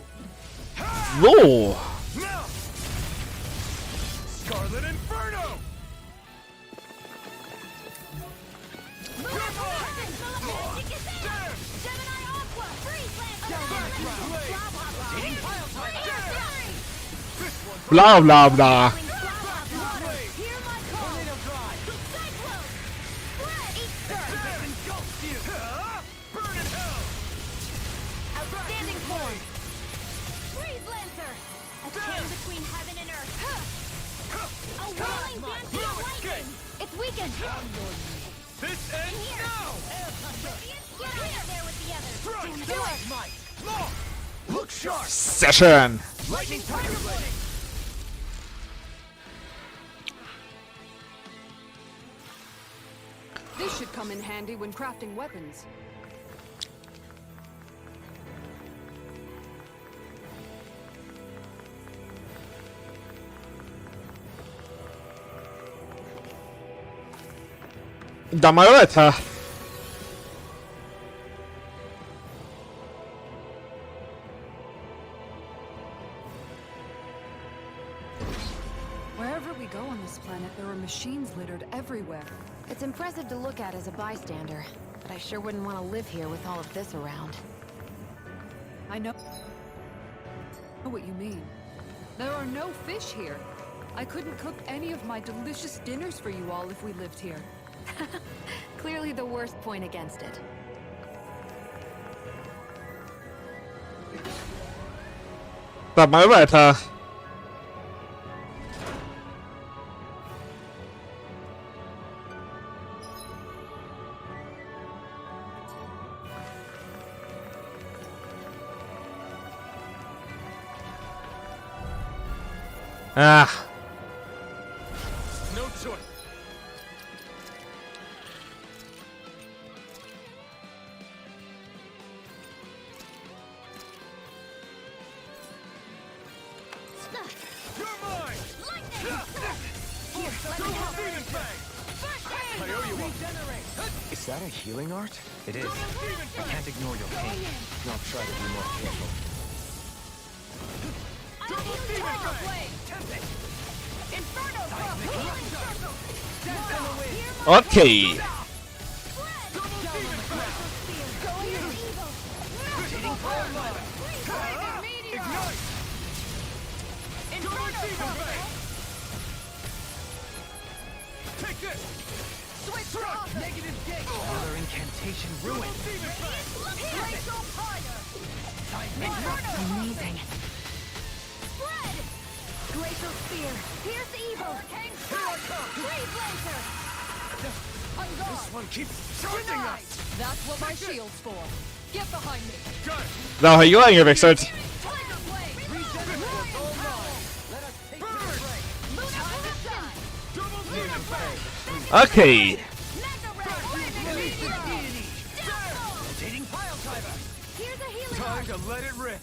So! Now. Scarlet Inferno. Magic is in. There. Gemini Aqua. Freeze, Blade. This one's Bla bla bla. blade. Hear my call. Cyclone. Spread. Eat There. Engulfs you. Burn in hell. Outstanding form. Freeze Lancer. A chain between heaven and earth. A whirling dancing No lightning. escape. It's weakened. This ends Here. now. Get out of there with the others. Strike. Do it. Law. Look sharp. Sehr schön. Lightning Tiger Blade. This should come in handy when crafting weapons. Dann mal weiter. Wherever we go on this planet, there are machines littered everywhere. It's impressive to look at as a bystander, but I sure wouldn't want to live here with all of this around. I know what you mean. There are no fish here. I couldn't cook any of my delicious dinners for you all if we lived here. Clearly the worst point against it. Dann mal weiter. Ach, No choice. You're mine. Demon Fang. I owe you one. Is that a healing art? It is. Demon I Fang. can't ignore your pain. I'll try to be more careful. Demon Fang. Inferno Club. Healing circle. okay. Demon Fang. Going to evil. Rotating fire line. Ignite. Demon Fang. Take this. Switch off. Negative gate. Another incantation ruined. Demon Fang. Glacial fire. Amazing. Spread. Glacial spear. Pierce evil. Hurricane strike. Freeze Lancer. This one keeps charging us. That's what my shield's for. Get behind me. Got it. Da habe ich eingewechselt. Tiger Blade. Regenerate all mine. Let us take Burn. this break. Moon Eruption. Double Demon Fang. Okay. Mega Ray. Rotating pile driver. Here's a healing Time to let it rip.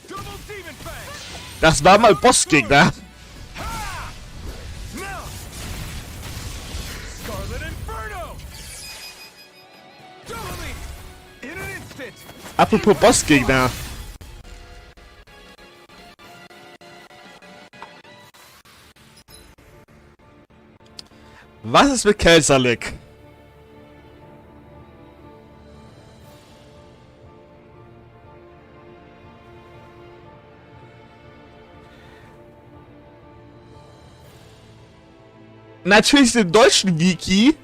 Double Demon Fang. Das war mal Bossgegner. Ha! Now. Scarlet Inferno. Double me. In an instant. Apropos Bossgegner. Was ist mit Kelsalik? Natürlich den deutschen Wiki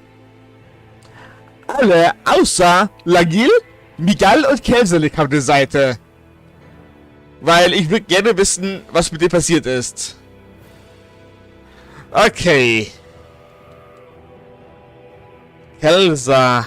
alle außer Lagil, Miguel und Kelsalik auf der Seite. Weil ich würde gerne wissen, was mit dem passiert ist. Okay. Kelsa.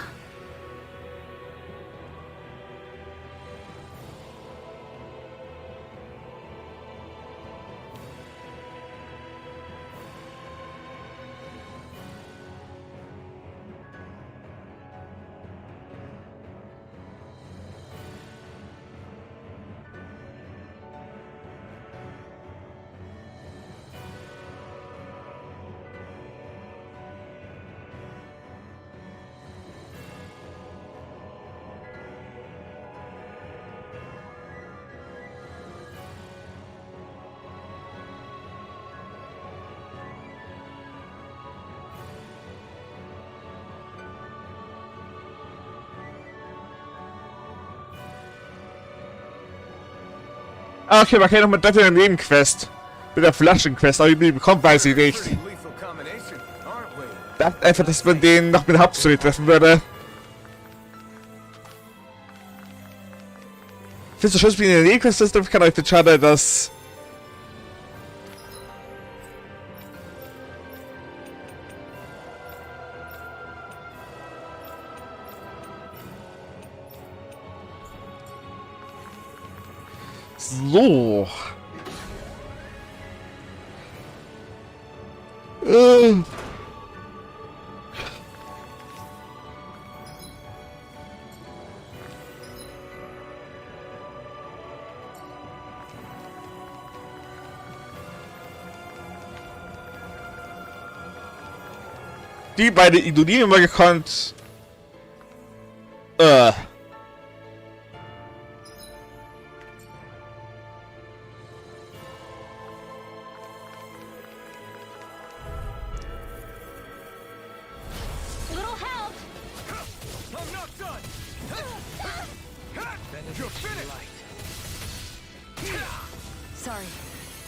Ah, okay, man kann ja nochmal das in der Nebenquest. Mit der Flaschenquest, aber wie die bekommt, weiß ich nicht. Pretty lethal combination, aren't we? Ich dachte einfach, dass man den noch mit der Hauptstory treffen würde. Ich finde es so schön, dass wir in der Nebenquest ist, ich kann euch nicht schade, dass... So. Die beide ignorieren wir mal gekonnt. Little help. I'm not done! You're finished! Sorry.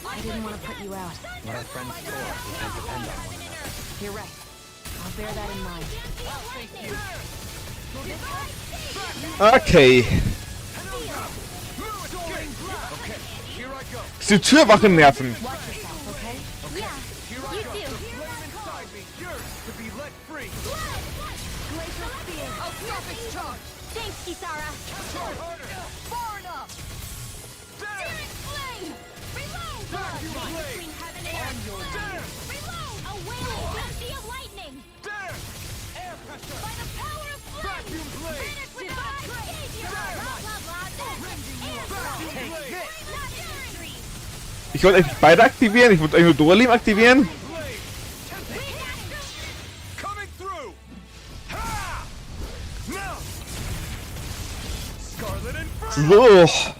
I didn't want to put you out. What our friends for, we can depend on one another. You're right. I'll bear that in mind. Okay. Okay, here I go. Die Türwachen nerven. Watch yourself, okay? Yeah, Here I you go. too. The flame inside me yearns to be let free. Glacial spear. Oh, stop its charge. Thanks, Kisara. Try harder. Far enough. Damn! Searing flame. Reload. Vacuum Line blade. between heaven and earth. Damn! Reload. A wailing dusty of lightning. Damn! Air pressure. By the power of flame. Vacuum blade. Finish with divine savior. Blah, blah, blah. Vacuum blade. Ich wollte eigentlich beide aktivieren. Ich wollte eigentlich nur Doralim aktivieren. Blade. Coming through. Ha! Now. Scarlet Inferno. So.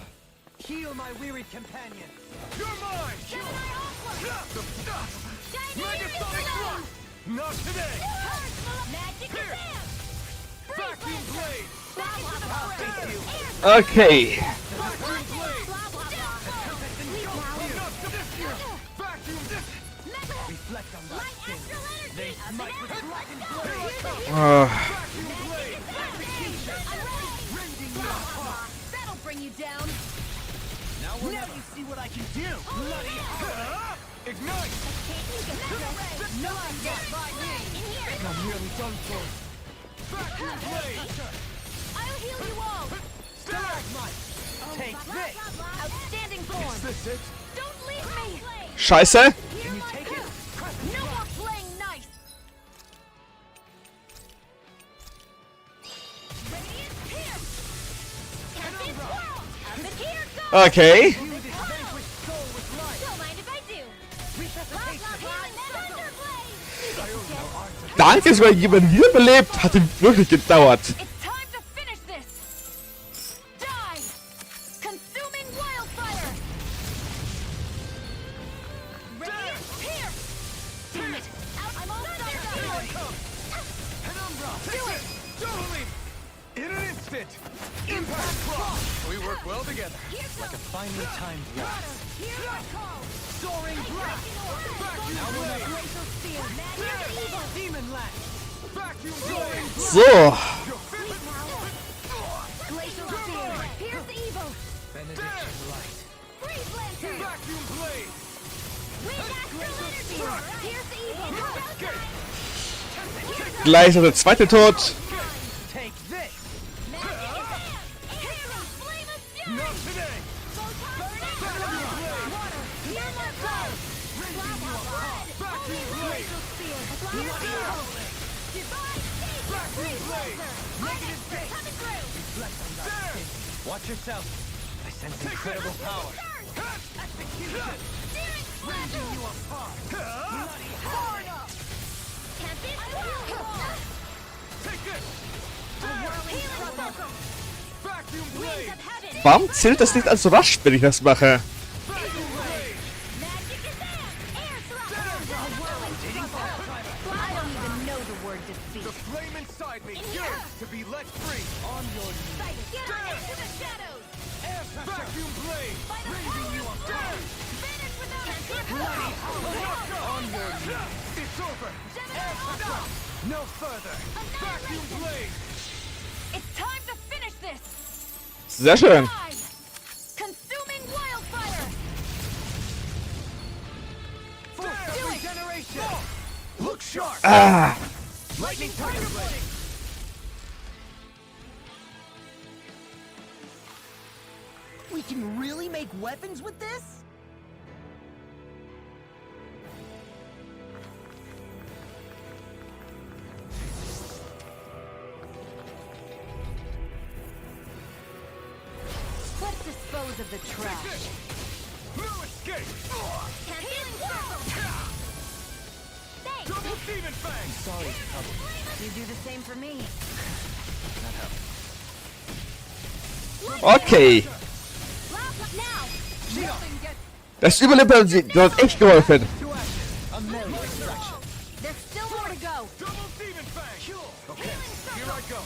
Heal my wearied companion. You're mine. Megasonic thrust. Not today. Magic Here. Bam. Vacuum blade. I'll face you. Okay. Vacuum blade. Blah, blah, blah. Not to this year. Vacuum this. Reflect on that Light sin. astral energy. They smite with dragon blade. Here I come. Uh, Vacuum blade. Rending you apart. That'll bring you down. Now you see what I can do. Bloody hell. Ignite. No one gets by me. In here. I'm nearly done for. Vacuum blade. I'll heal you all. Stalagmite. Take Blah, this. blah, blah. Outstanding form. Is this it? Don't leave me. Scheiße. Can you take it? No more playing nice. Radiant pierce. Tempest swirl. Up and here goes. Okay. You this vanquished soul with light. Don't mind if I do. Blah, blah, blah. Thunderblade. Danke, dass mal jemand wiederbelebt. Hat wirklich gedauert. It's time to finish this. Die. Consuming wildfire. Radiant pierce. Damn it. I'm almost done. Penumbra. Do it. Totally. In an instant. Impact cross. We work well together. Here's Like a finely timed blast. Here I call. Soaring blast. Vacuum blade. Glacial spear. Magic evil. Demon lash. Vacuum blade. So. You're finished. Glacial spear. Pierce evil. Benediction light. Freeze lantern. Vacuum blade. Wind astral energy. Pierce evil. Gleich noch der zweite Tot. Take this. Magic is there. Hero flame of fury. Not today. Vacuum blade. Water. Hear my blood. Lava blood. Vacuum blade. Glacial spear. Pierce evil. Divine savior. Vacuum Freeze blade. laser. Negative space. Coming through. There. Watch yourself. I sense incredible power. Execution. Searing slasher. You apart. Far enough. Tempest swirl. Take this. Healing circle. Vacuum Winds blade. of heaven. Warum zählt das nicht als rush, wenn ich das mache? Vacuum blade. Magic is there. Air thrust. I don't even know the word defeat. The flame inside me yearns to be let free. On your knees. Get out into the shadows. Vacuum blade. By the power over! Stop! No further! Vacuum blade! It's time to finish this! Sehr schön. Consuming wildfire! Full regeneration! Look sharp! Ah. Lightning tiger blade! We can really make weapons with this? Let's dispose of the trash. No escape! Healing circle! Thanks! Double demon fang! Sorry, trouble. You do the same for me. Okay. Now! Nothing gets Das Überleben hat echt geholfen. To action! A merry distraction! There's still more to go! Double demon fang! Okay, here I go!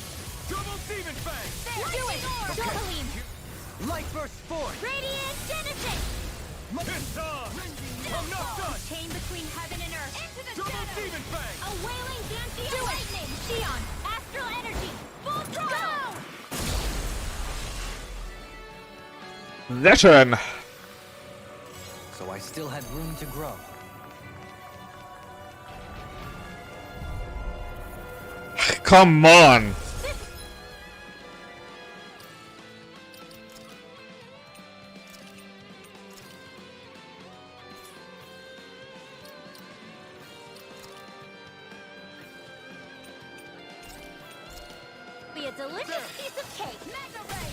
Double demon fang! There! Do it! Jubilee! Light burst forth! Radiant Genesis! It's on! I'm not done! Chain between heaven and earth! Into the Double shadows! demon fang! A wailing dancing of lightning! Xion! Astral energy! Full throttle! Sehr schön. So I still had room to grow. Come on. Be a delicious piece of cake! Mega ray!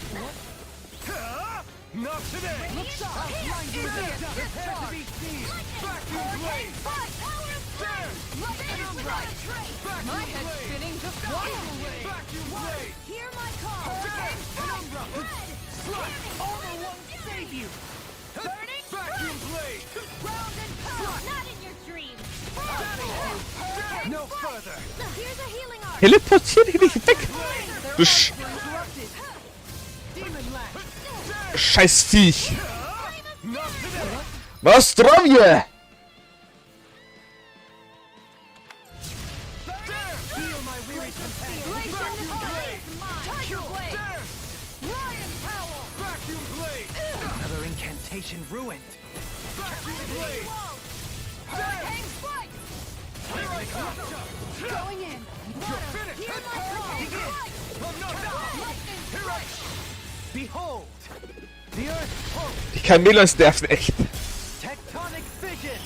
Not today! Look sharp! Blind you with a Prepare to be seized! Vacuum blade! There! Vacuum My head's blade! spinning just fine! Vacuum blade! Hear my call! There! Penumbra! Slap! Armor won't save you! Burning Vacuum blade! round and pound! Not in your dreams! No further! Here's a healing art! Teleportier dich nicht weg. Du Demon land! scheiß Viech. Not today! Nostrovje. There! Feel my weary companion! Vacuum blade! Tiger blade! There! Lion power! Vacuum blade! Another incantation ruined. Vacuum blade! Hurricane spike! Here I come! Going in! You're finished! Hear my call! Begin! I'm not done! Lightning Here I... Behold! The Earth's hope! Die Chamäleons nerven echt. Tectonic fission!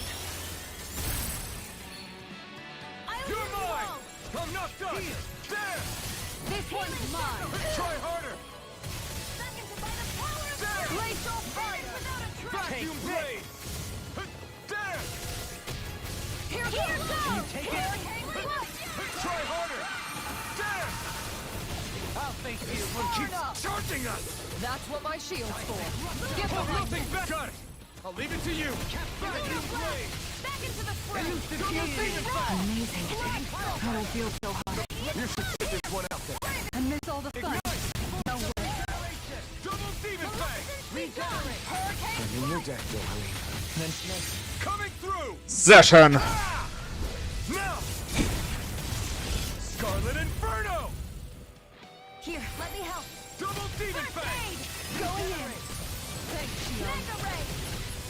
You're mine! I'm not done! There! This one's mine! Try harder! There! Glacial fire without a trace! Vacuum blade! There! Here goes! Take it! Hurricane spike! Try harder! There! I'll face you when keep charging us! That's what my shield's for. Get Oh, behind me! nothing back! Got it! I'll leave it to you! Vacuum blade! Back into the fray! Amazing. I don't feel so hot. You should sit this one out there! And miss all the fun. No way. Double demon fang! Regenerate! Hurricane In your deck, Johaleen. Coming through! Sehr schön. Now! Scarlet Inferno! Here, let me help! Double demon fang! Going in! Thanks, Xion. Mega ray!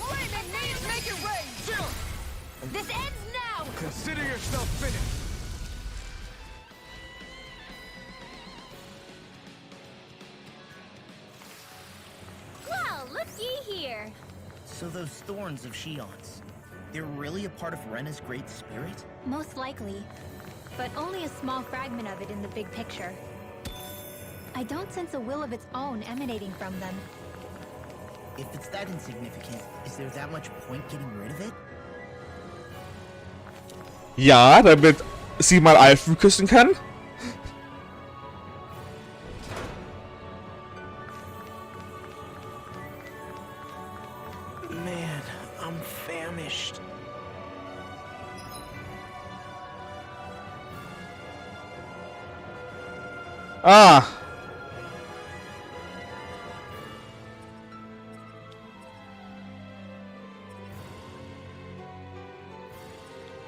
Flaming knees make it rain! This ends now! Consider yourself finished! Well, looky here! So those thorns of Xion's, they're really a part of Rena's great spirit? Most likely. But only a small fragment of it in the big picture. I don't sense a will of its own emanating from them. If it's that insignificant, is there that much point getting rid of it? Ja, damit sie mal Alfen küssen kann. Man, I'm famished. Ah.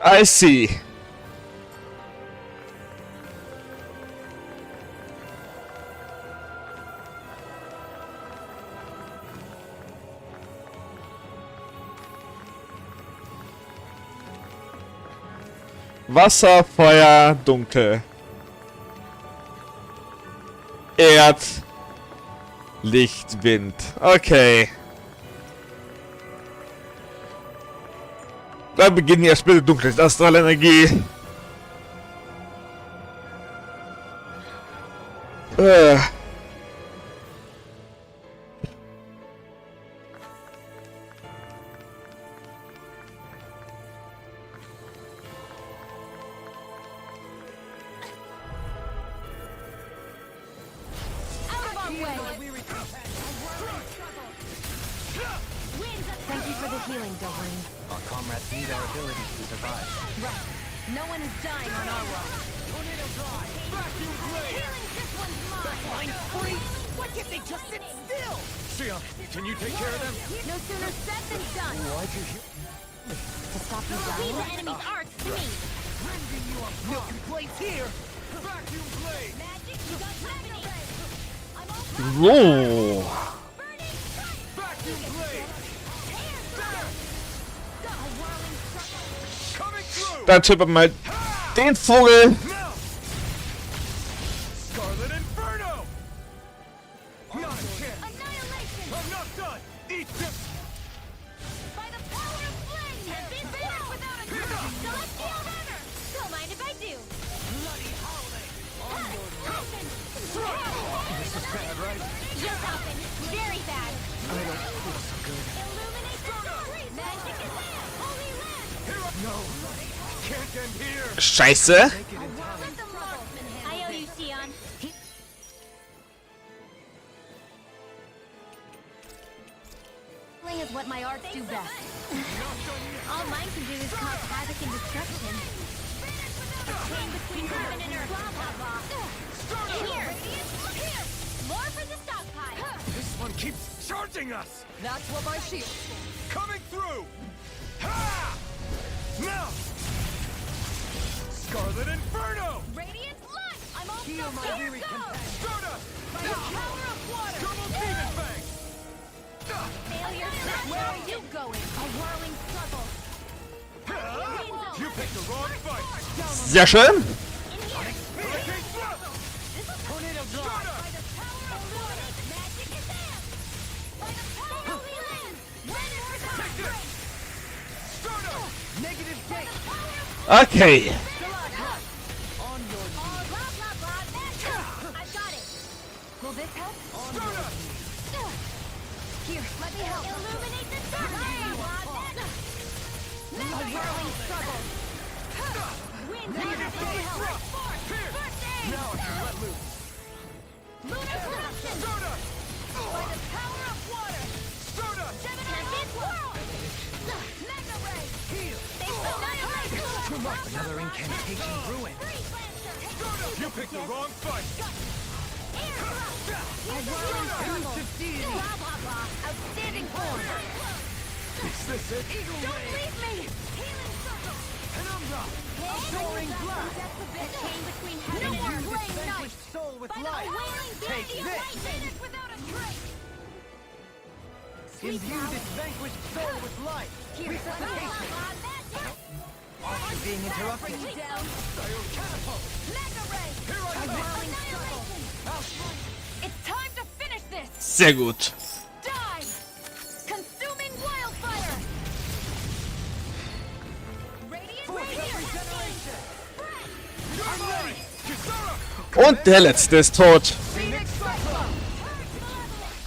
I see. Wasser, Feuer, Dunkel. Erd, Licht, Wind. Okay. Dann beginnen die Spiele Dunkles, Astralenergie. Thank you for the healing, Doreen. Our comrades need our abilities to survive. Right. No one is dying on our watch. Tornado drive! Vacuum blade! Healing, this one's mine. Mind free? Why can't they just sit still? Sion, can you take care of them? No sooner said than done. Why'd you heal? To stop you Leave dying? the enemy's arcs to me. Rending you apart! Milk and blades here! Vacuum blade! Magic, you got happening. I'm all So. burning. Vacuum blade! A whirling circle. Coming through! Dann tippen wir mal den Vogel. Now! Scarlet Inferno! Not a chance! Annihilation. I'm not done! Eat this! By the power of flame has been finished without a trace. Celestial runner. Don't mind if I do. Bloody howling! This is bad, right? Just happen. Very bad. I don't feel so good. Illuminate the story. Magic is there. Holy land. Here I... No! Can't end here! Scheiße. Make it in time. Let them roll. I owe you, Sion. Healing is what my arts do best. All mine can do is cause havoc and destruction. A chain between heaven and earth. Blah, blah, blah. Here. More for the stockpile. This one keeps charging us! That's what my shield. Coming through! Ha! Now! Scarlet Inferno! Radiant light. I'm all Heal stuck. my Here weary goes. companion. Stardust! By the power of water. Double Demon Fang! Failure. Where are you going? A whirling struggle. You picked the wrong fight! Sehr schön. Hurricane Thrust! Tornado drive! Stardust! By the power of illuminate, magic is there. By the power of holy land. When is Take this! Stardust! Negative gate! Okay. On your All blah blah blah magic. I've got it. Will this help? Stardust! Here, let me help. Illuminate the darkness. A whirling struggle. Wind Negative gate thrust! Here! First aid. Now I can let loose! Lunar corruption. Stardust! By the power of water. Stardust! Tempest whirl. Mega ray. Heal! They annihilate. Another incantation ruined. Freeze lancer. Stardust! You picked the wrong fight! Air thrust. A whirling struggle. Blah blah blah. Outstanding form. Is this it? Eagle Don't Ray! leave me. Healing circle. Penumbra! Soaring blast. A chain between heaven and earth. Flame knife. vanquished soul with By the light! wailing Take bandy of this. lightning. Finish without a trace. Sleep Imbue now. this vanquished soul with light! Here, Resuscitation! After being interrupted. Bring you down. Mega ray. Here I go! Annihilation. It's time to finish this! Sehr gut. Die. Consuming wildfire. Radiant Regeneration! You're mine! Kisara! Und der letzte ist tot. Phoenix Cyclone!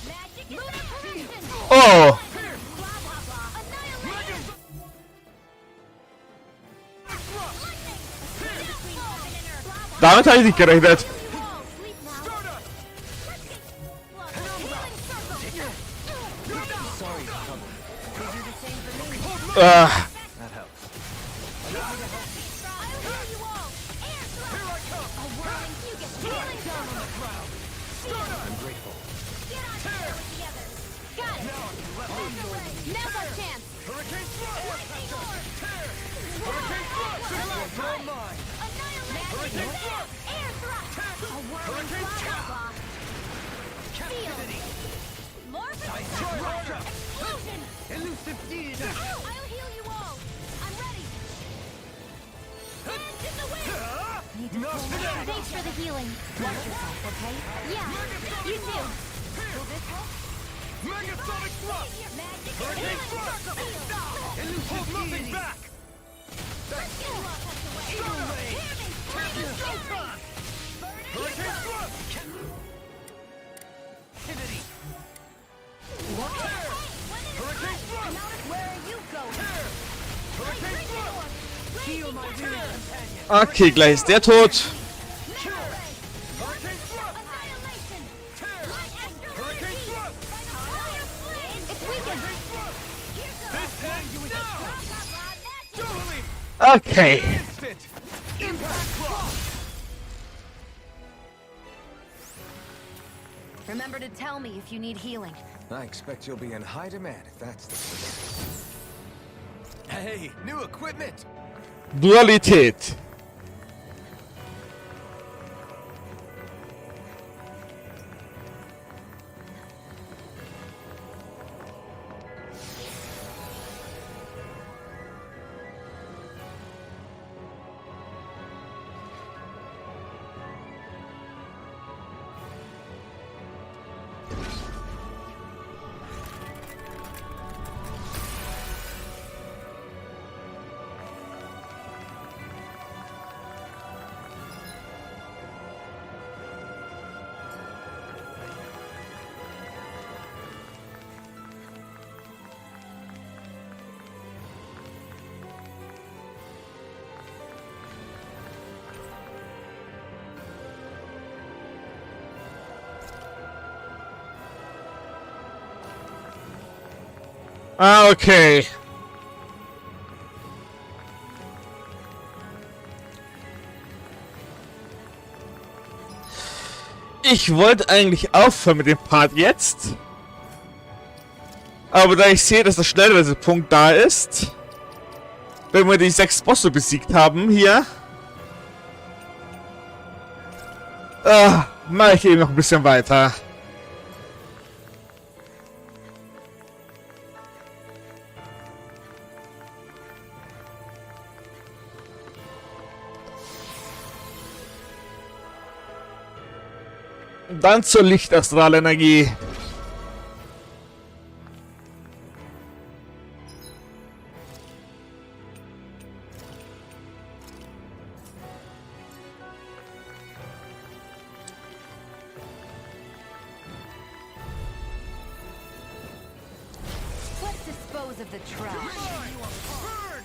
Magic is lunar corruption. Oh. Blah blah blah. Annihilation. Lightning. Between heaven and earth. Blah blah. Damit habe ich nicht gerechnet. Sleep now. Stardust! Healing circle. Sorry, trouble. Ah, That helps. I'll heal you all. Air thrust. Here I come! A whirling fugit. Healing Down on circle. the ground! I'm grateful. Get on here with the others. Got it. Now's our chance. Hurricane Thrust! Lightning orb. Hurricane Thrust! Elusive deed! I'll heal you all. I'm ready. Hands in the wind. Not today! Thanks for the healing. Watch yourself, okay? Yeah. You too. Megasonic thrust! Hurricane thrust! Elusive hold nothing back! Eagle ray! Hurricane thrust! Activity! Hurricane thrust! Where are you going? Hurricane thrust! Heal my weary companion. Okay, gleich ist der tot. Hurricane thrust! Annihilation. Hurricane thrust! It's weakened. This time you now! Dueling! Okay. Instant! Impact block! Remember to tell me if you need healing. I expect you'll be in high demand if that's the case. Hey, new equipment! Dualität. Ah, okay. Ich wollte eigentlich aufhören mit dem Part jetzt. Aber da ich sehe, dass der Schnellreisepunkt da ist, wenn wir die 6 Bosse besiegt haben hier, mache ich eben noch ein bisschen weiter. Dann zur Lichtastralenergie. Let's dispose of the trash. Burn!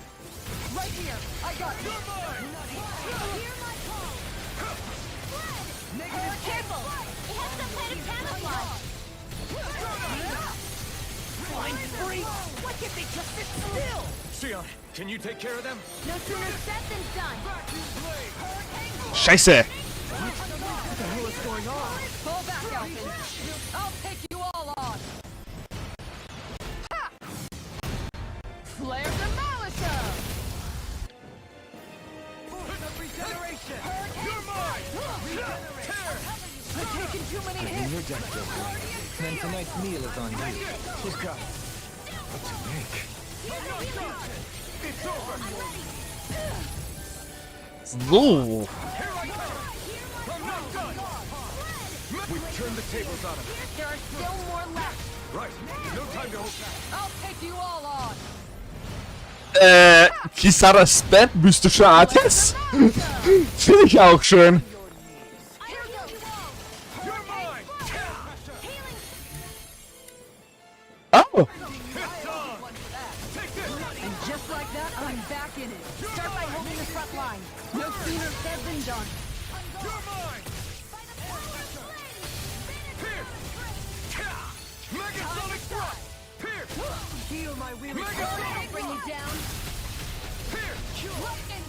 Right here! I got you! Hear my call. Careful. It has some kind of camouflage. Flying free! Why can't they just sit still? Sion, can you take care of them? No sooner said than done. Scheiße. Pull back, Elfin! I'll take you all on! Ha! Flare Demolisher! Regeneration! You're mine! Tear! I've taken too many hits! Your deck, Then tonight's meal is on you. You've got what to make. It's over! So. Here I come! I'm not done! We've turned the tables on him. There are still more left. Right, no time to hold back. I'll take you all on! Kisaras Bett, mystische Artis? Finde ich auch schön. You're mine! Oh. It's on! Take this! And just like that, I'm back in it! Start by holding the front line! No sooner said than done! You're mine! Pierce! Megasonic thrust! Pierce! Heal my weary Megasonic Bring you down! Pierce!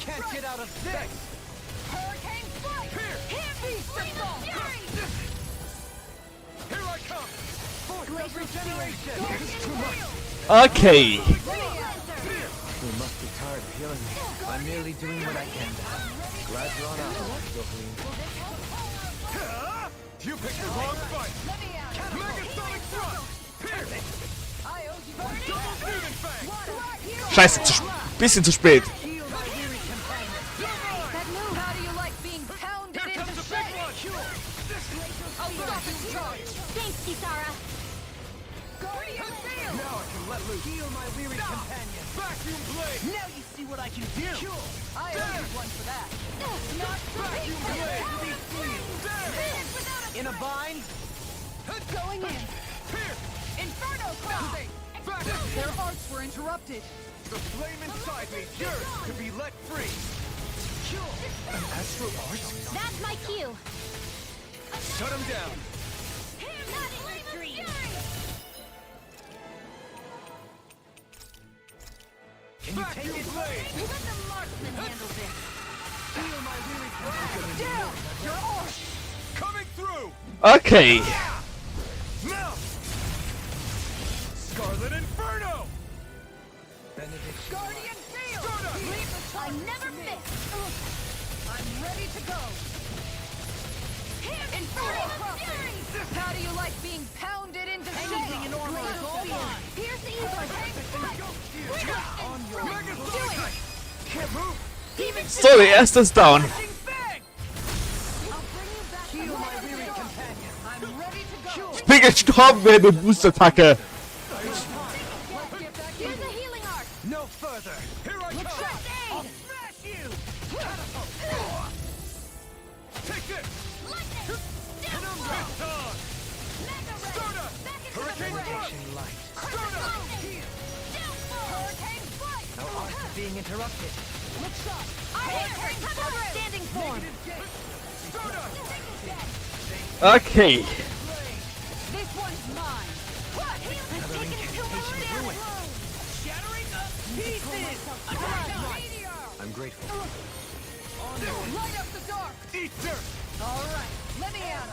Can't get out of this! Hurricane Strike! Beast Assault! Here I come! Force of regeneration! Okay. You must be tired of healing me. I'm merely doing what I can. Glad you're on our side, You picked the wrong fight! Megasonic thrust! Pierce! I owe you one! Double Scheiße, bisschen zu spät. That move. How do you like being pounded Here into comes the big shape? one! I'll stop and charge. Thanks, Kisara. Guardian field. Now I can let loose. Heal my weary companion. Vacuum blade! Now you see what I can do. I owe you one for that. Not Vacuum blade! In a bind. Going in. Here! Inferno crossing. Vacuum! Their arts were interrupted. The flame inside me yearns to be let free! An astral art? That's my cue. Shut him down! Can you take Vacuum it? blade! Let the marksman handle this. Heal my weary companion. Down. Your arc. Coming through! Okay. Now! Scarlet Inferno! Guardian field. Stardust! Leave the I target never to me. miss. I'm ready to go. Inferno crossing. How do you like being pounded into shape? Anything in armor is all mine. Here's the evil. On your Mega Do Sonic! it. Can't move! So, der erste ist down. Bang! Heal my weary companion. I'm ready to go. Ich bin gestorben während der Boost-Attacke. Let's get back Here's in. a healing arc. No further! Here I come! I'll smash you. Take this! Lightning. Penumbra! It's on! Mega ray. Stardust! Back into Hurricane the fray. Blast! Perfect lightning. Downfall. Hurricane flight. No arts are being interrupted. Look sharp. Hurricane cover. Standing form. Stardust! Okay. This one's mine. What? He's taken it to a Shattering up pieces. Meteor. I'm grateful. Light up the dark. Eat dirt! All right. Let me at 'em.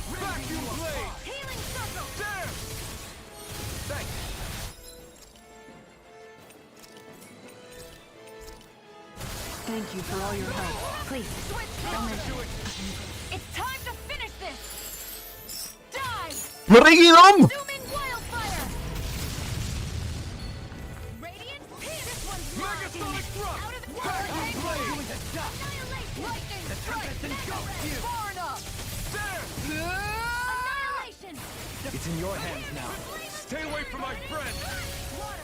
Vacuum blade! healing circle. There! Thanks! Thank you for all your help. Please, don't mention it. It's time to finish this. Die. Bring ihn um! Zooming wildfire. Radiant. This one's Mega mine. Sonic Thrust! Out of the Vacuum blade! Annihilation. Lightning tempest strike. engulfs you. Far enough. There! Annihilation. It's in your hands now. Stay away from my friend!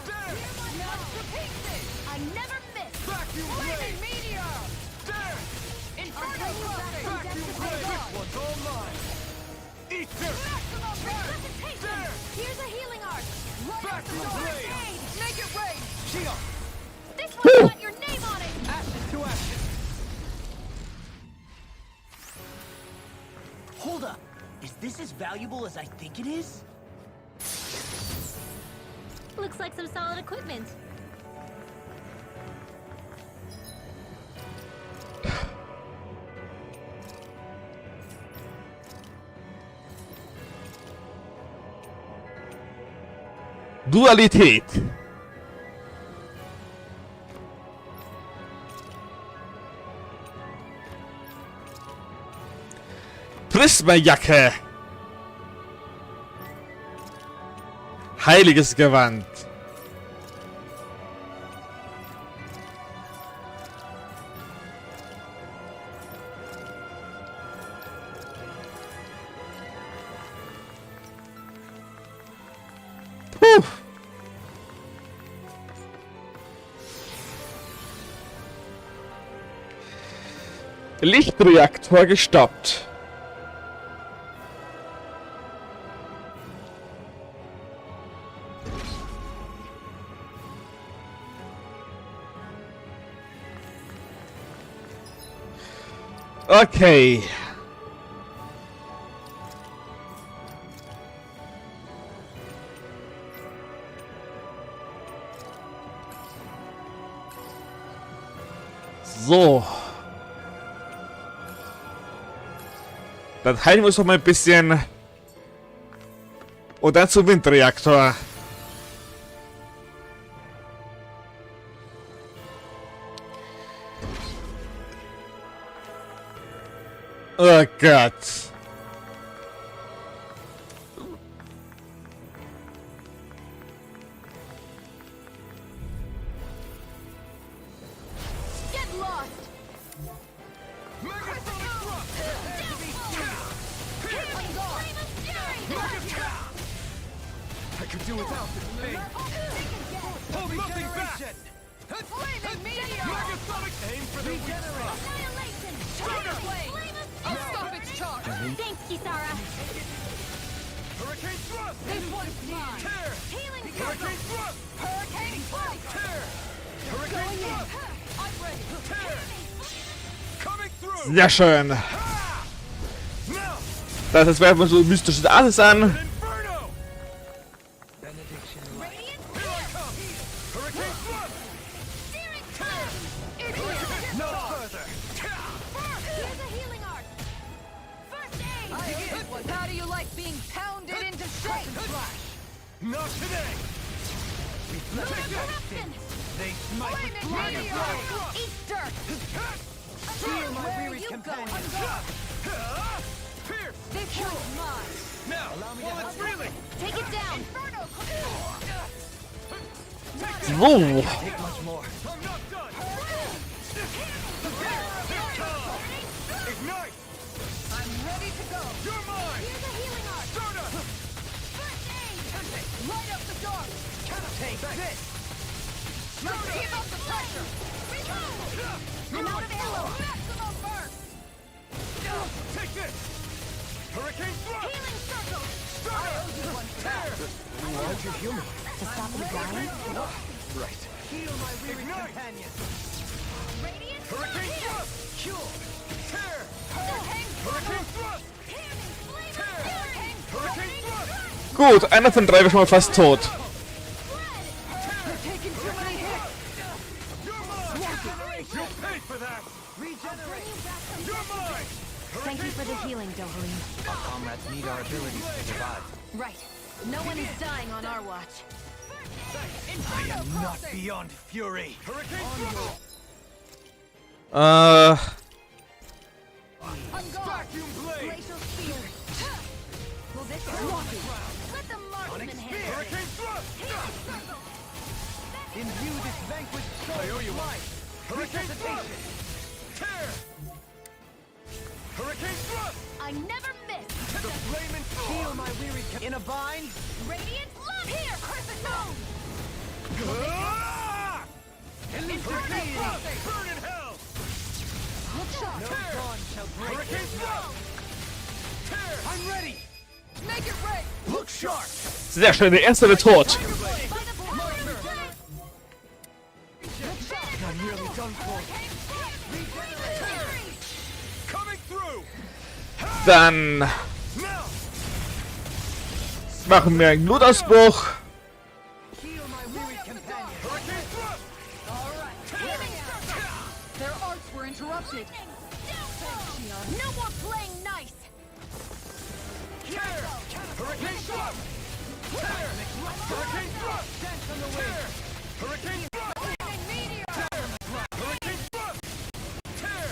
There! Smash to pieces. I never miss. Vacuum Flaming blade! meteor. There! Inferno crossing. Vacuum blade! This one's all mine! Eat dirt! Maximum burn. There! Here's a healing arc. Vacuum blade! Make it rain. Shield! This one's got your name on it. Ashes to ashes! Hold up. Is this as valuable as I think it is? Looks like some solid equipment. Dualität. Prismajacke. Heiliges Gewand. Puh. Lichtreaktor gestoppt. Okay. So. Dann heilen wir uns noch mal ein bisschen. Und dann zum Windreaktor. Oh Gott. could do without this thing. Hold nothing back. Flaming meteor! Megasonic aim for the weak spot. Annihilation! Starter! I'll stop its charge! Thanks, Kisara! Hurricane thrust. This one's mine! Tear. Healing Hurricane thrust. Hurricane flight! Tear. Hurricane thrust. I'm ready! Tear. Coming through. Sehr schön. Now. Das ist werfen wir so mystisches alles an. Inferno. Radiant Here I come. Hurricane thrust. steering clear! Idiot! No further. Here's a healing art! First aid! How do you like being pounded into shape? Not today. Lunar corruption! They smite with Flaming meteor! thrust. Eat dirt! Feel my Where weary you companion. Pierce. This one's mine! Now, while it's reeling. Take it down! Inferno! Wow. Take much more. I'm not done. Ignite. I'm ready to go. You're mine. Here's a healing art! Stardust. First aid! Light up the dark. Take this. Let's keep up the pressure. I'm out of ammo! Maximum burn. Take this. Hurricane thrust. Healing circle! Stardust. Tear. Aren't you human? To stop them dying? Right. Heal my weary companion. Radiant Hurricane here! thrust. Cure. Tear. Hurricane Hurricane thrust. Tear. Hurricane thrust. Gut, einer von drei war schon mal fast tot. Taking too many hits. You're mine. You'll pay for that. Regenerate. You're mine. Thank you for the healing, Dohalim. Our comrades need our abilities to survive. Right. No one is dying on our watch. I am not beyond fury. Hurricane thrust. Vacuum blade. Glacial spear! Will this work? Let the marksman handle it! Hurricane thrust. Healing circle! Imbue this vanquished soul. I owe you one. Hurricane thrust. Tear. Hurricane thrust. I never miss! The flame and heal my weary. In a bind. Radiant love here! Crescent moon! Hurricane thrust. Burn in hell. No dawn shall break. Hurricane thrust. Tear. I'm ready. Make it rain. Look sharp. Sehr schön, der erste wird tot. By the power of flame! I'm nearly done for. Coming through. Dann Now. machen wir einen Blutausbruch. Heal my weary companion. Hurricane thrust. All right. Their arts were interrupted. No more playing nice! Tear. Hurricane thrust. Tear. Hurricane thrust. Dance on the wind. Hurricane thrust. Flaming meteor! Hurricane thrust. Tear.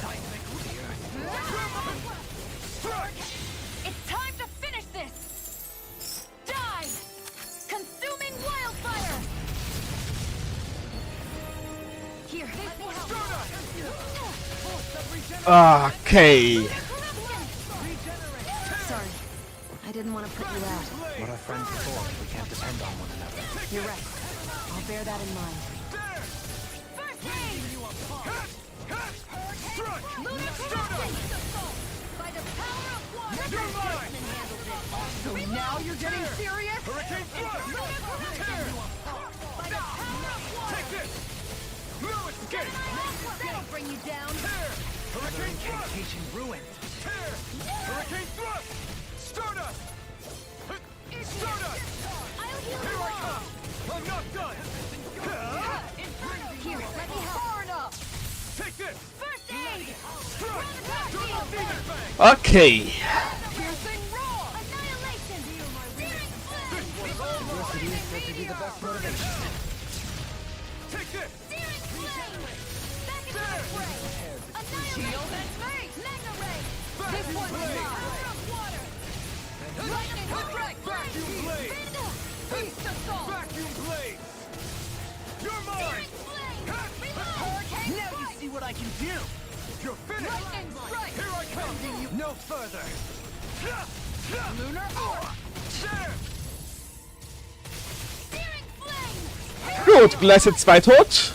It's time to finish this! Die! Consuming wildfire! Here, let me help. Okay. Sorry. I didn't want to put you out. What are friends for if we can't depend on one another? You're right. I'll bear that in mind. First aid! Lunar corruption! By the power of water! You're mine. Marksman handles it! So now you're getting serious? Hurricane thrust. Lunar corruption! By the power of water! Take this. No escape. That'll bring you down! Hurricane thrust. Incantation ruined. Tear. Hurricane thrust. Stardust. Stardust. I'll heal Here you I all! come. I'm not done. Here, let me help! Far enough. Take this. First aid! Strike. Battlefield! Demon Fang. Okay. Piercing roar. Annihilation! Searing flame! Adversity is said to be the best motivation. Take this. Searing flame! Back into the fray! Shield Annihilation! and face. Mega ray! This one's Power mine. of water! Lightning strike. Vacuum blade. Beast assault. Vacuum blade. You're mine. Hurricane Now you see what I can do. You're finished. Lightning strike. Here I come. No further. Lunar arc. There. tot. Gleise 2 tot.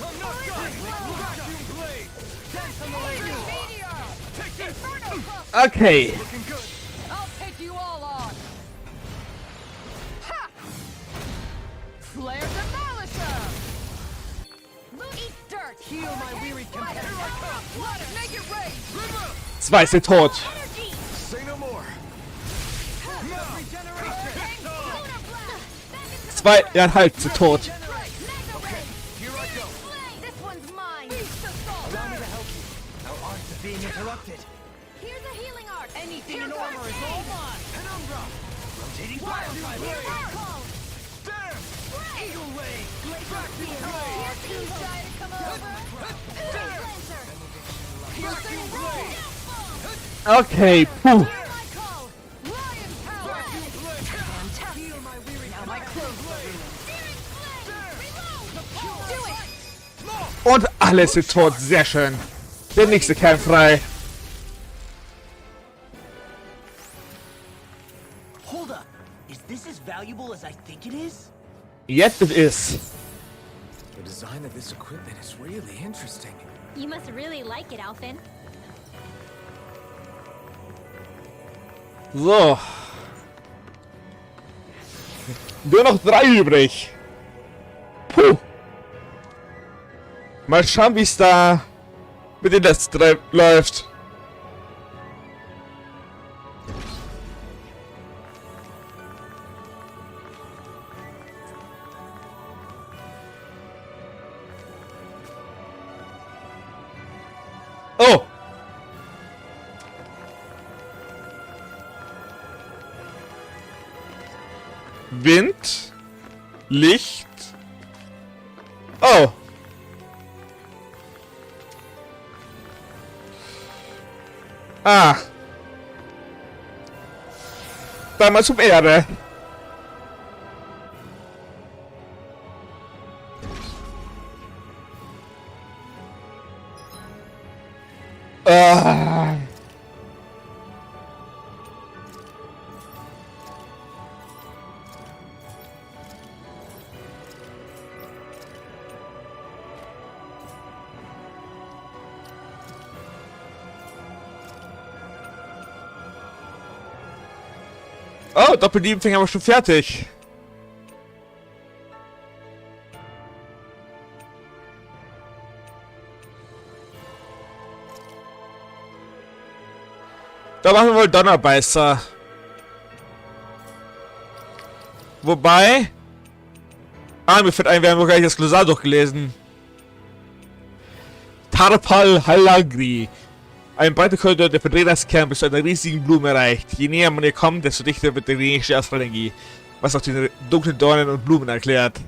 I'm not done! Vacuum blade! Dance on the lady! Take this! Okay. Looking good! I'll take you all on! Ha! Flare Demolisher! Eat dirt! Heal my wearied companion! Make it rain! 2 sind tot. Say no more! Now! Regeneration! 2,5 sind tot. Here I go! This one's mine. Allow me to help you. Our arts are being interrupted. Here's a healing art. Anything in armor is all mine! Penumbra! Rotating firefly blade! Damn! Eagle ray! Vacuum blade! Too shy to come over. Vacuum blade! Okay, puh. My call. Lion Power! Vacuum blade! Heal my wearied companion! Blade! Do it. Und alle sind tot. Sehr schön. Der nächste Kern frei. Hold up. Is this as valuable as I think it is? Jetzt it is. The design of this equipment is really interesting. You must really like it, Alphen. So. Nur noch 3 übrig. Puh. Mal schauen, wie es da mit den letzten 3 läuft. Oh. Wind, Licht. Oh. Ah. Dann mal zum Erde. Ah. Oh, Doppelliebenfinger haben wir schon fertig. Da machen wir wohl Donnerbeißer. Wobei... Ah, mir fällt ein, wir haben noch gar nicht das Glossar durchgelesen. Tarpal Halagri. Ein breiter Korridor, der von Renas Kern bis zu einer riesigen Blume reicht. Je näher man ihr kommt, desto dichter wird die renische Astralenergie. Was auch die dunklen Dornen und Blumen erklärt.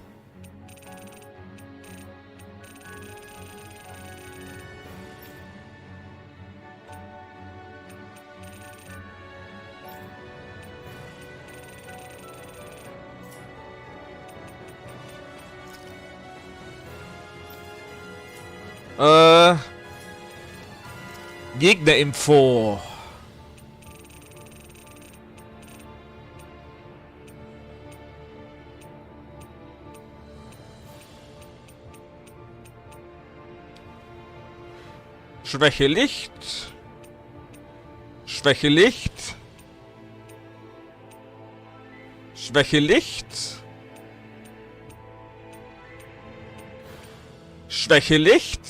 Gegnerinfo. Schwäche Licht. Schwäche Licht. Schwäche Licht. Schwäche Licht.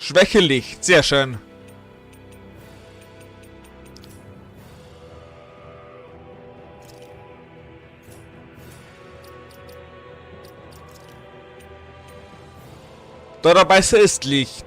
Schwäche Licht. Sehr schön. Donnerbeißer ist Licht.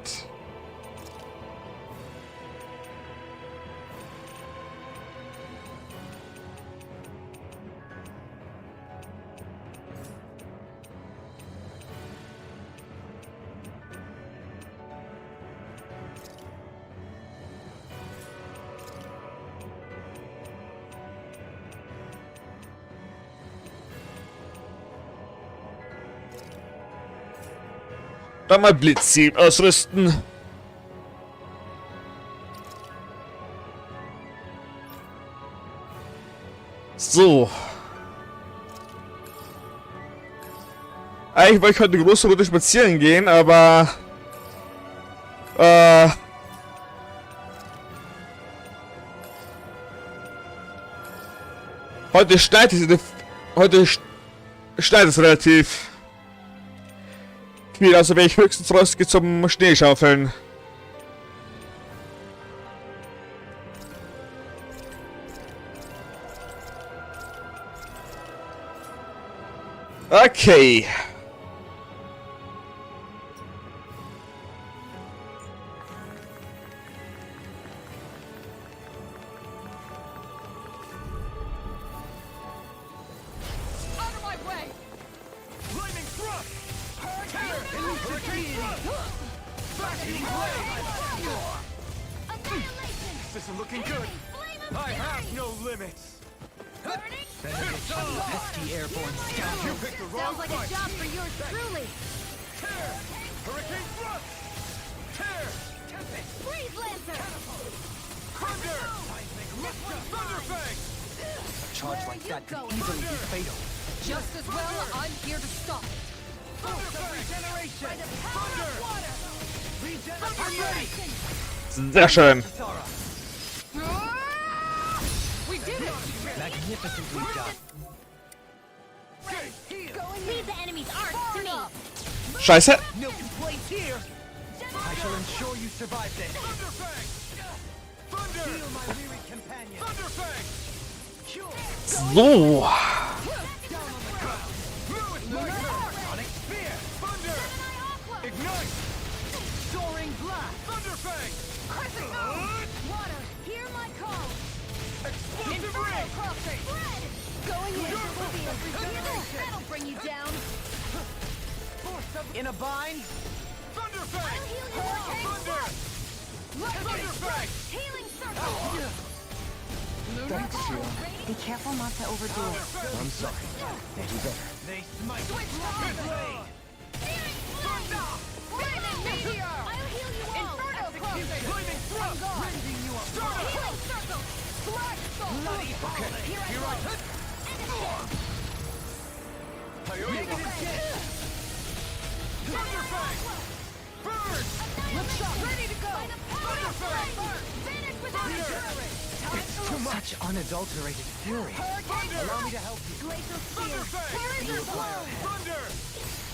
Dann mal Blitzsieb ausrüsten. So. Eigentlich wollte ich heute eine große Runde spazieren gehen, aber... Heute schneit es relativ viel, also wäre ich höchstens rausgehe zum Schneeschaufeln. Okay. This isn't looking good. I have no limits. Pesky airborne scout. You picked the wrong Sounds like a fight. job for yours truly. Tear! Hurricane thrust! Tear! Tiefen! Freeze Lancer! Thunder! Thunderfang! A charge like that could easily be fatal. Just as well, I'm here to stop it. Regeneration! Thunder! I'm ready! Sehr schön. We did it! Magnificently done. Leave the enemy's arc to me. Scheiße. No complaints here! I shall ensure you survive this. Thunderfang! Thunder! Heal my weary companion. Thunderfang! So. Sonic Spear! Thunder! Ignite! Soaring blast. Thunderfang! Crescent Moon! Water, hear my call. Explosive ring! Crossing! Red! Going in. That'll bring you down. In a bind. Thunderfang! I'll heal you all. Thunder! Thunderfang! Healing circle. Thanks, Sheila. Be careful not to overdo it. I'm sorry. We'll do better. They smite! Switch blade. Searing flame. Flaming meteor. I'll heal you all. Inferno crossing. Flaming thrust! Rending you up. Healing circle. Black soul. Bloody holiday! Here I come! Thunderfang! Burn! Let's shot. Ready to go. Thunderfang! Finish without a Too much unadulterated fury. Allow me to help you. glacial spear. Thunderfang! Parazer blow. Thunder!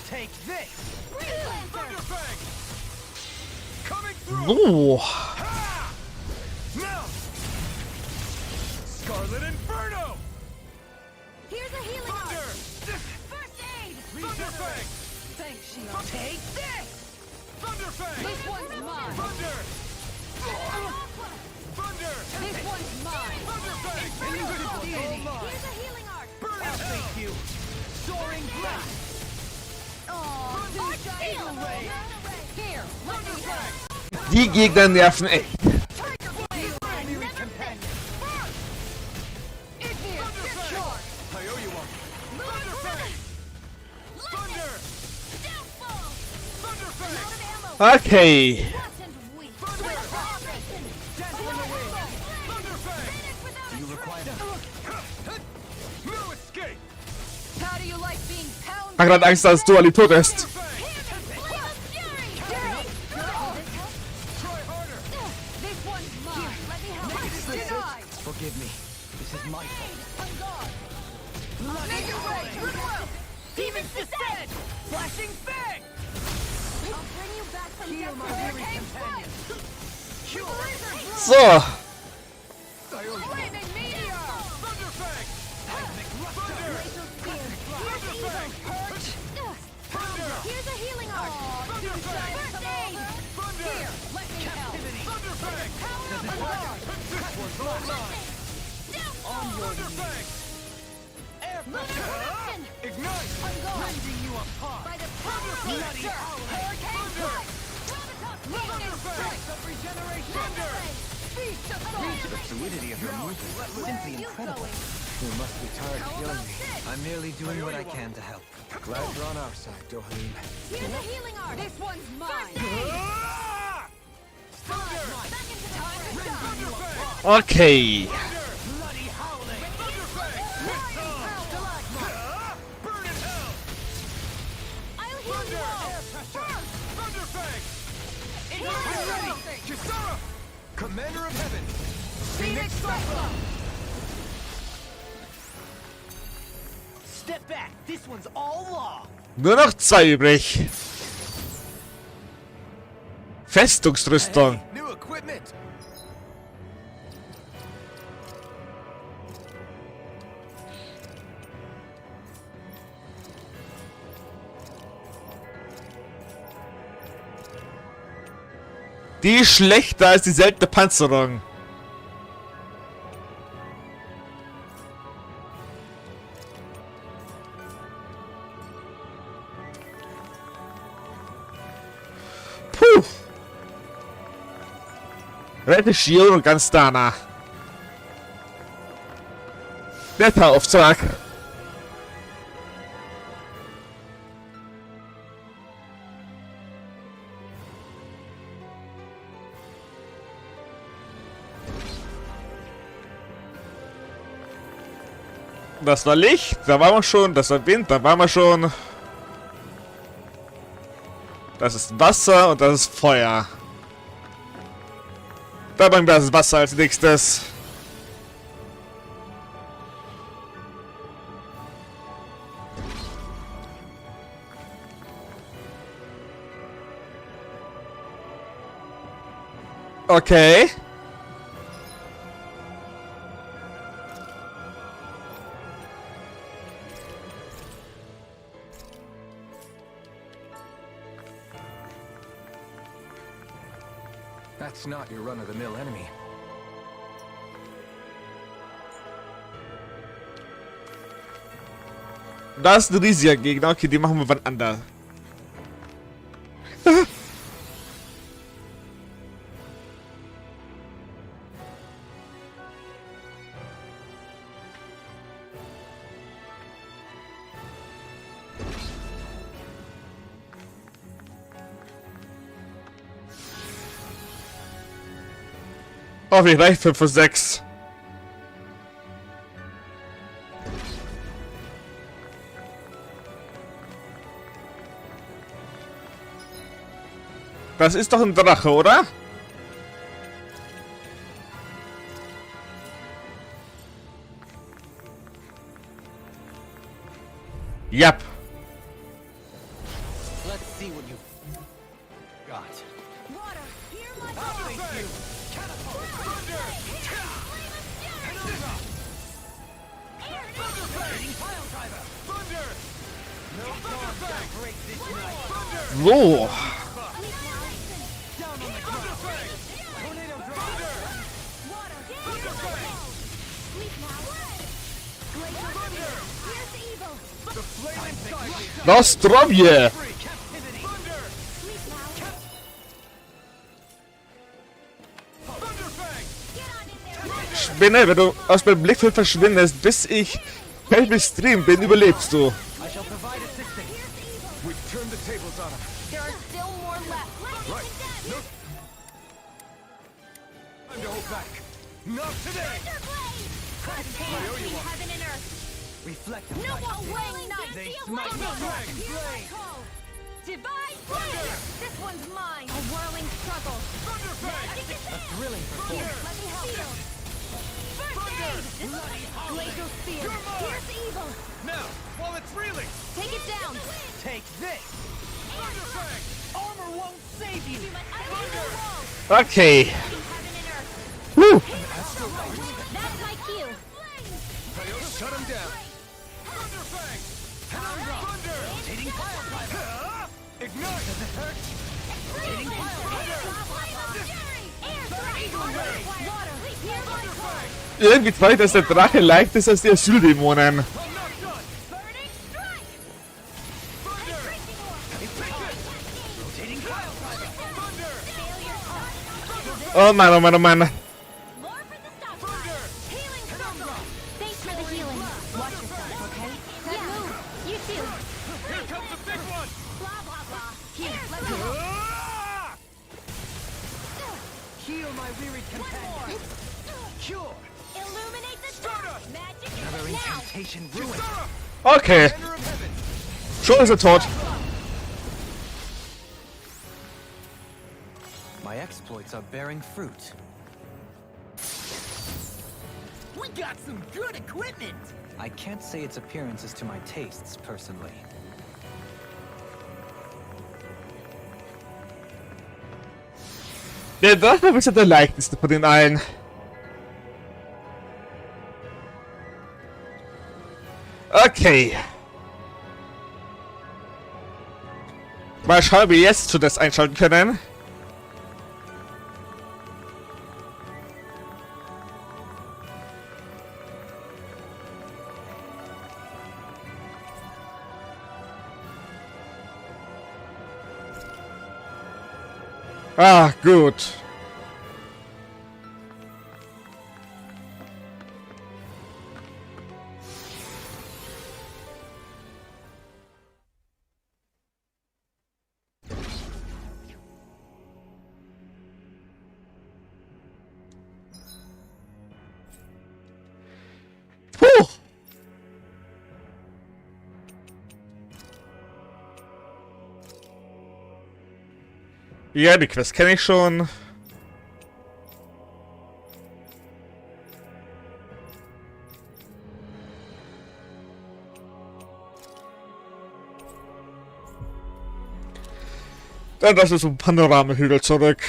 Take this. Freeze Lancer. Thunderfang! Coming through! So. Ha! Mount! Scarlet Inferno! Here's a healing Thunder! arc. First aid. Thunderfang! Thanks, Sheila. Take this! Thunderfang! This one's mine. Thunder! Thunder! This one's mine. Thunderfang! Here's a healing arc. Burn in hell! You. Soaring blast. Arc seal. Here, let me help. Die Gegner nerven echt. Weary companion. Thunderfang! I owe you one. Thunderfang! Thunder! Downfall. Thunderfang! Okay. You require No escape! How do you like being pounded? Ich hab grad Angst, dass du Ali tot ist. Try harder! This one's mine. Let me help. Denied. Forgive me. This is my fault. I'm gone. Make it way. Goodwill. Demons descend! Flashing fang! I'll bring you back from Heal death. my weary companion. So. Flaming meteor. Thunderfang! Thunder! Thunderfang! Thunder! Here's a healing arc. Thunderfang! First aid. Thunder! Here, let me help. Thunderfang! Power up and guard. This one's all mine! Thunderfang! Lunar Ignite! Rending you apart. by the power of nature. Hurricane strike. Thunderfang! Of regeneration. Thunder! Feast of soul. The fluidity of your movement is simply incredible. You must be tired of healing me. I'm merely doing what I can to help. Glad you're on our side, Dohalim. Here's a healing arc. This one's mine. Ah! Thunder! Back into the fray. Thunderfang! Okay. Bloody howling! Thunderfang! Burn in hell! Kisara! Commander of Heaven! Phoenix Cyclone! Step back. This one's all law. Nur noch 2 übrig. Festungsrüstung. New equipment! Die ist schlechter als die seltene Panzerung. Puh. Rette Shio und ganz danach. Netter Auftrag. Das war Licht, da waren wir schon. Das war Wind, da waren wir schon. Das ist Wasser und das ist Feuer. Da bringen wir das Wasser als nächstes. Okay. That's not your run-of-the-mill enemy. Da ist ein riesiger Gegner. Okay, die machen wir wann anders. Oh, wie reicht 5 für 6. Das ist doch ein Drache, oder? Yep. Let's see what you got. Water, hear my I'll face you! Catapult! Thunder! Penumbra! Thunderfang! Pile driver! Thunder! No storm can break this night! Thunder! So. Down on the ground! Thunderfang! Tornado driver! Water, Thunderfang! sleep now. Thunder! Here's evil. The flaming cycle! Na zdrowie! Free captivity! Thunder! Sleep now. Thunderfang! Get on in there. Spinne, wenn du aus meinem Blickfeld verschwindest, bis ich Helm Stream bin, überlebst du. I shall provide assistance. We've turned the tables on him. There are still more left. Right. No. Time to hold back. Not today. Heaven and earth. Reflect No light. more weighing night. They smite the dragon blade. Divine flame. This one's mine. A whirling struggle. Thunderfang! A thrilling performance. Let me help you. First aid. Glacial spear. Here's evil. Now, while it's reeling, Take it down. take this. Thunderfang! Armor won't save you. I need the wall. Okay. Heaven and earth. Woo. That's my cue. Shut him down. Thunderfang! Penumbra! Thunder! Rotating pile driver! Ignite! Does it hurt? Rotating pile driver! Water. Here's my call. Irgendwie zweigt, dass der Drache leichter ist als die Asyldämonen. I'm not done! Burning strike. Thunder! Rotating pile driver! Thunder! Oh Mann, oh Mann, oh Mann. More for the stop. Thunder! Healing circle. Thanks for the healing. Watch yourself, okay? Good move. You too. Here comes the big one! Blah blah blah. Here, let me go. Ah! Heal my wearied companion. Cure! Illuminate the Stardust! dark. Magic Another is now. incantation ruined. Kisara! Okay. Banner of Heaven! Schon ist er tot. my exploits are bearing fruit. We got some good equipment! I can't say its appearance is to my tastes, personally. Der Drache ist ja der leichteste von den allen. Okay. Mal schauen, ob wir jetzt zu das einschalten können. Ah, gut. Puh. Ja, die Quest kenne ich schon. Dann lass uns zum Panoramahügel zurück.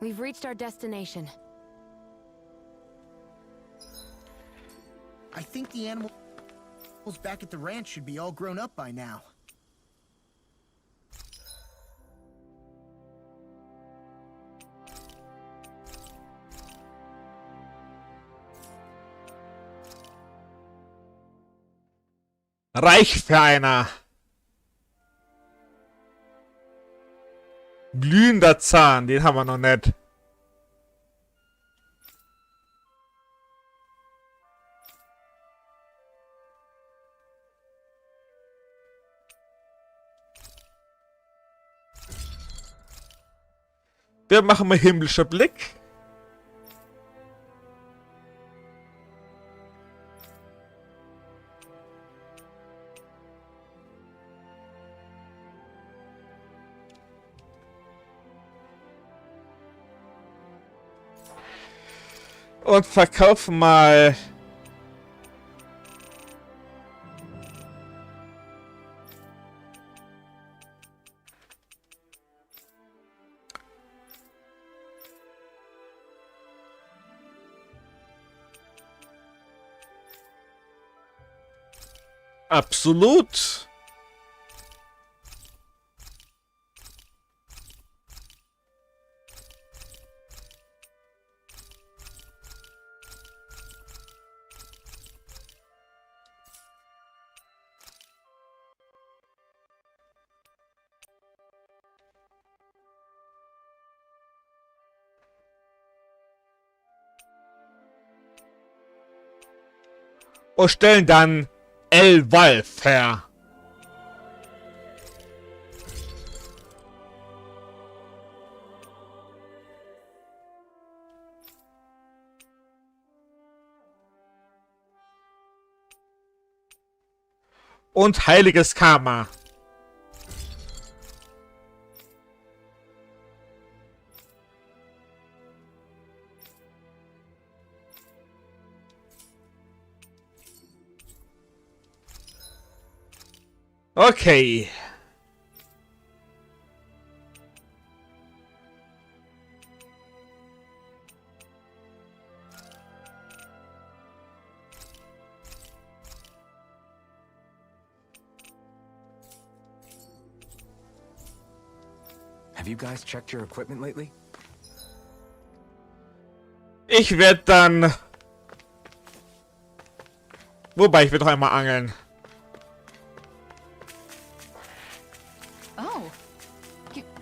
We've reached our destination. I think the animals back at the ranch should be all grown up by now. Reich für einer. Glühender Zahn, den haben wir noch nicht. Wir machen mal himmlischer Blick. Und verkaufen mal absolut. Und stellen dann El Wolf her. Und heiliges Karma. Okay. Have you guys checked your equipment lately? Ich werde dann... Wobei, ich will doch einmal angeln. Oh.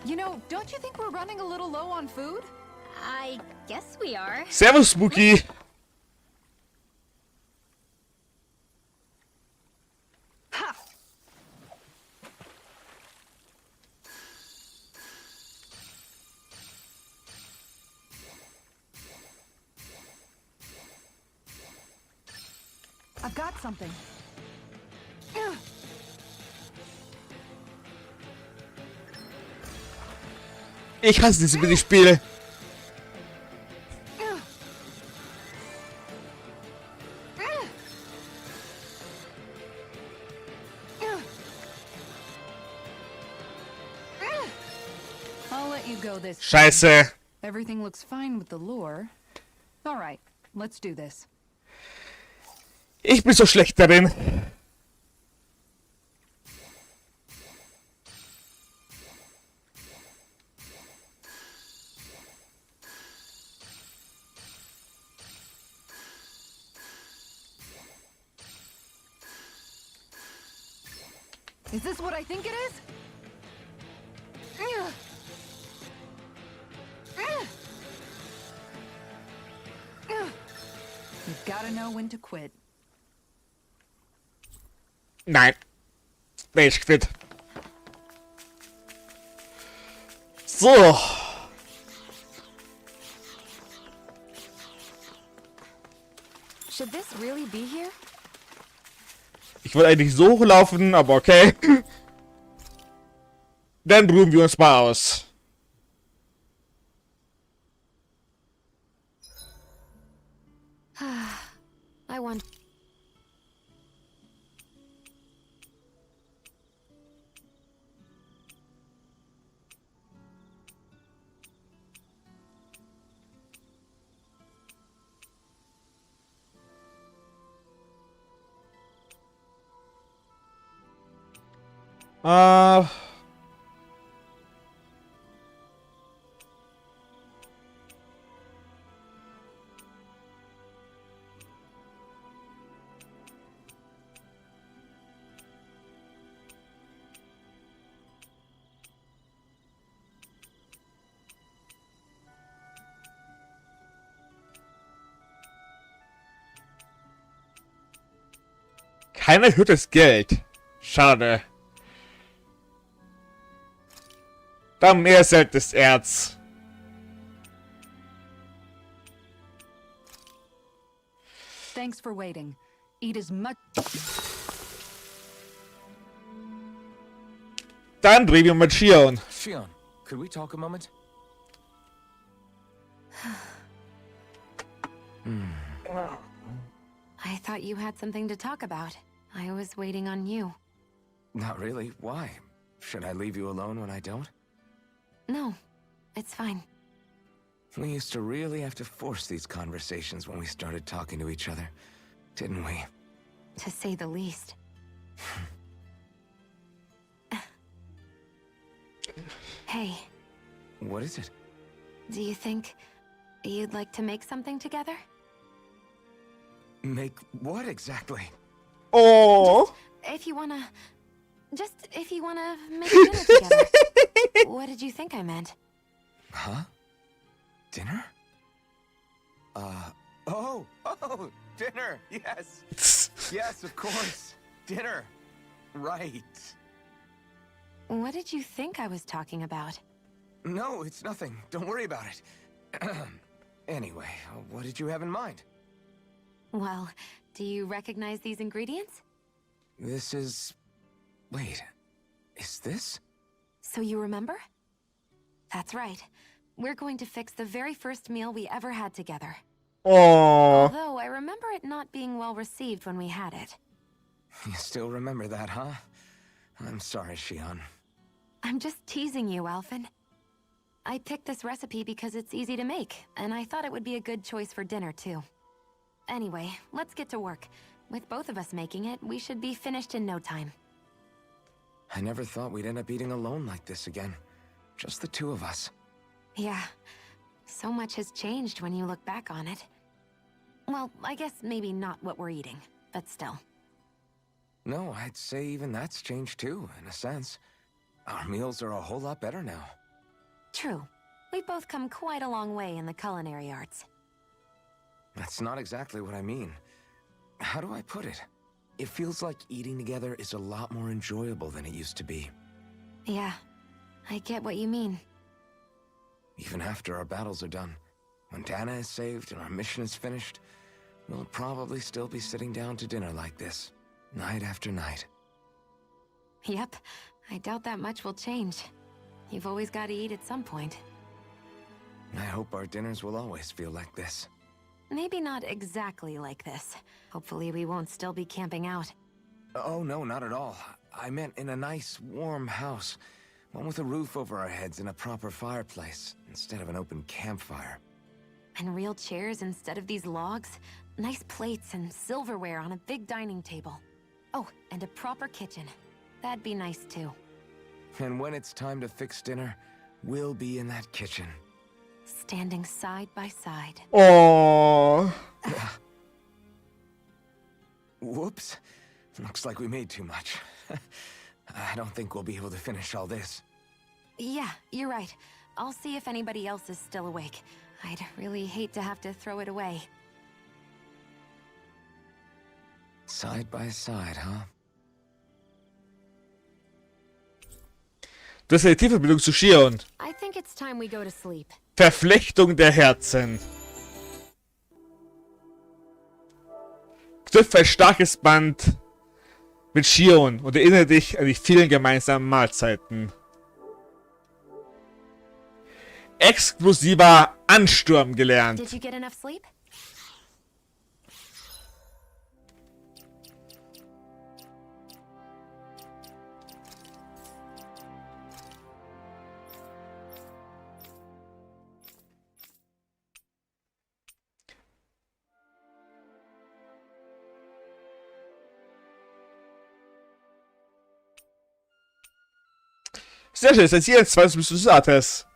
You know, don't you think we're running a little low on food? I guess we are. Servus, Spooky. I've got something. Ich hasse diese Minispiele. I'll let you go this time. Scheiße. Everything looks fine with the lure. All right, let's do this. Ich bin so schlecht darin. Is this what I think it is? You've gotta know when to quit. Nein. Nee, ich quitt. So. Should this really be here? Ich wollte eigentlich so hochlaufen, aber okay. Dann ruhen wir uns mal aus. I want... Keiner hört das Geld. Schade. Dann mehr seltenes Erz. Thanks for waiting. Eat as much... Dann drehen wir mal Shion. Shion, could we talk a moment? I thought you had something to talk about. I was waiting on you. Not really. Why? Should I leave you alone when I don't? No, it's fine. We used to really have to force these conversations when we started talking to each other, didn't we? To say the least. Hey, What is it? do you think you'd like to make something together? Make what exactly? Oh. If you wanna... Just if you wanna make dinner together. What did you think I meant? Huh? Dinner? Oh, dinner, yes. Yes, of course. Dinner. Right. What did you think I was talking about? No, it's nothing. Don't worry about it. Anyway, what did you have in mind? Well, do you recognize these ingredients? This is... Wait, is this? So you remember? That's right. We're going to fix the very first meal we ever had together. Oh. Although I remember it not being well received when we had it. You still remember that, huh? I'm sorry, Shion. I'm just teasing you, Alphen. I picked this recipe because it's easy to make, and I thought it would be a good choice for dinner, too. Anyway, let's get to work. With both of us making it, we should be finished in no time. I never thought we'd end up eating alone like this again. Just the two of us. Yeah, so much has changed when you look back on it. Well, I guess maybe not what we're eating, but still. No, I'd say even that's changed too, in a sense. Our meals are a whole lot better now. True. We've both come quite a long way in the culinary arts. That's not exactly what I mean. How do I put it? It feels like eating together is a lot more enjoyable than it used to be. Yeah, I get what you mean. Even after our battles are done, when Dana is saved and our mission is finished, we'll probably still be sitting down to dinner like this, night after night. Yep, I doubt that much will change. You've always got to eat at some point. I hope our dinners will always feel like this. Maybe not exactly like this. Hopefully we won't still be camping out. Oh, no, not at all. I meant in a nice, warm house. One with a roof over our heads and a proper fireplace, instead of an open campfire. And real chairs instead of these logs. Nice plates and silverware on a big dining table. Oh, and a proper kitchen. That'd be nice too. And when it's time to fix dinner, we'll be in that kitchen. Standing side by side. Oh. Whoops. Looks like we made too much. I don't think we'll be able to finish all this. Yeah, you're right. I'll see if anybody else is still awake. I'd really hate to have to throw it away. Side by side, huh? Das ist eine tiefe Verbindung zu Shion. I think it's time we go to sleep. Verflechtung der Herzen. Knüpfe ein starkes Band mit Shion und erinnere dich an die vielen gemeinsamen Mahlzeiten. Explosiver Ansturm gelernt. Did you get enough sleep? Sehr schön, das heißt hier 20 bist du Sates.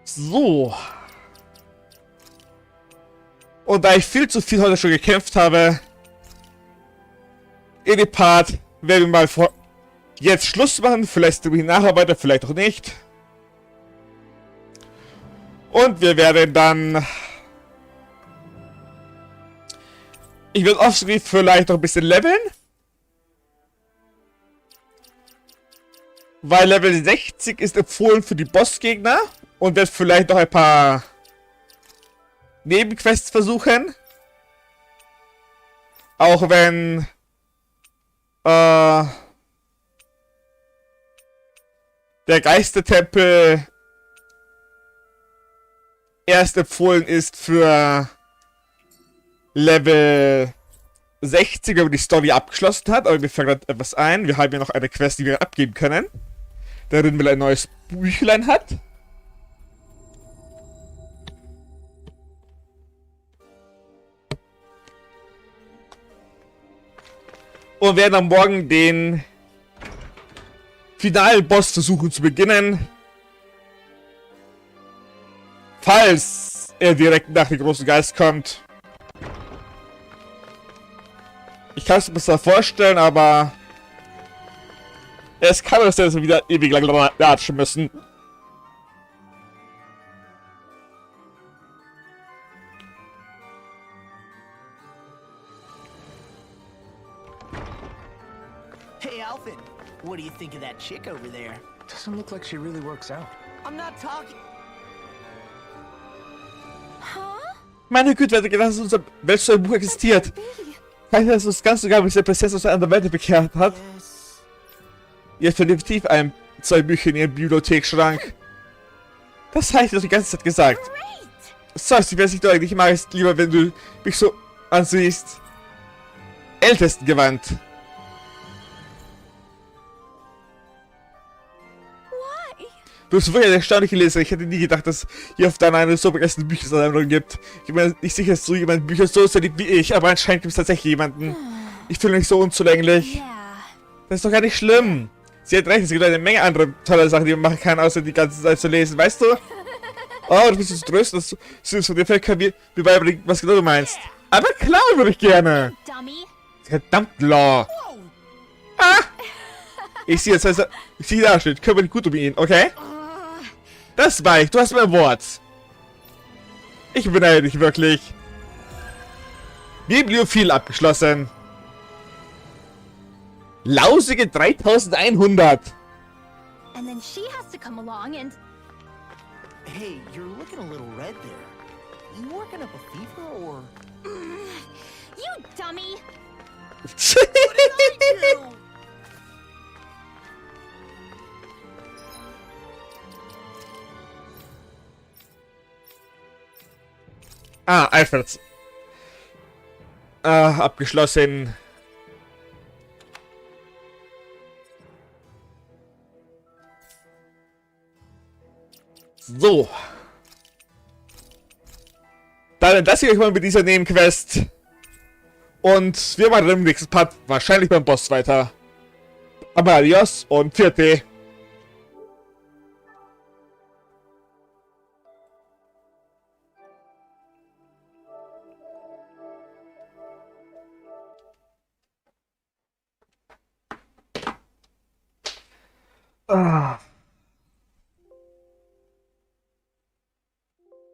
So. Und da ich viel zu viel heute schon gekämpft habe, in dem Part werden wir mal jetzt Schluss machen. Vielleicht wir nachher weiter, vielleicht auch nicht. Und wir werden dann... Ich werde offscreen vielleicht noch ein bisschen leveln. Weil Level 60 ist empfohlen für die Bossgegner. Und werde vielleicht noch ein paar Nebenquests versuchen. Auch wenn... der Geistertempel erst empfohlen ist für Level 60, wenn man die Story abgeschlossen hat. Aber mir fällt gerade etwas ein. Wir haben ja noch eine Quest, die wir abgeben können. Darin will ein neues Büchlein hat. Und werden am Morgen den finalen Boss versuchen zu beginnen. Falls er direkt nach dem großen Geist kommt. Ich kann es mir besser vorstellen, aber es kann sein, dass wir wieder ewig lang latschen müssen. Hey, Alvin, what do you think of that chick over there? Doesn't look like she really works out. I'm not talking. Huh? Meine Güte, dass unser Weltbuch existiert. Kann ich, dass das Ganze sogar mit der Prinzessin aus einer anderen Welt bekehrt hat? Yes. Ihr habt definitiv zwei Bücher in ihrem Bibliothekschrank. Das habe ich dir die ganze Zeit gesagt. Great! Das heißt, ich weiß nicht deutlich. Ich mag es lieber, wenn du mich so ansiehst. Ältestengewandt. Why? Du bist wirklich eine erstaunliche Leser. Ich hätte nie gedacht, dass hier auf deiner eine so begeisterte Büchersammlung gibt. Ich bin nicht sicher, dass so jemand Bücher so sehr liebt wie ich, aber anscheinend gibt es tatsächlich jemanden. Ich fühle mich so unzulänglich. Yeah. Das ist doch gar nicht schlimm. Sie hat recht, es gibt eine Menge andere tolle Sachen, die man machen kann, außer die ganze Zeit zu lesen, weißt du? Oh, du bist zu trösten, dass du von dir vielleicht können wir beibringen, was genau du meinst. Aber klar würde ich gerne. Dummy. Verdammt, Law. Ah! Ich sehe jetzt, ich sehe da steht, kümmere dich gut um ihn, okay? Das war ich, du hast mein Wort. Ich beneide dich wirklich. Bibliophil abgeschlossen. Lausige 3100. And then she has to come along and... Hey, you're looking a little red there. You working up a fever or? You dummy! Ah, Alfreds. Abgeschlossen. So. Dann entlasse ich euch mal mit dieser Nebenquest. Und wir machen im nächsten Part wahrscheinlich beim Boss weiter. Aber adios und vierte. Ah.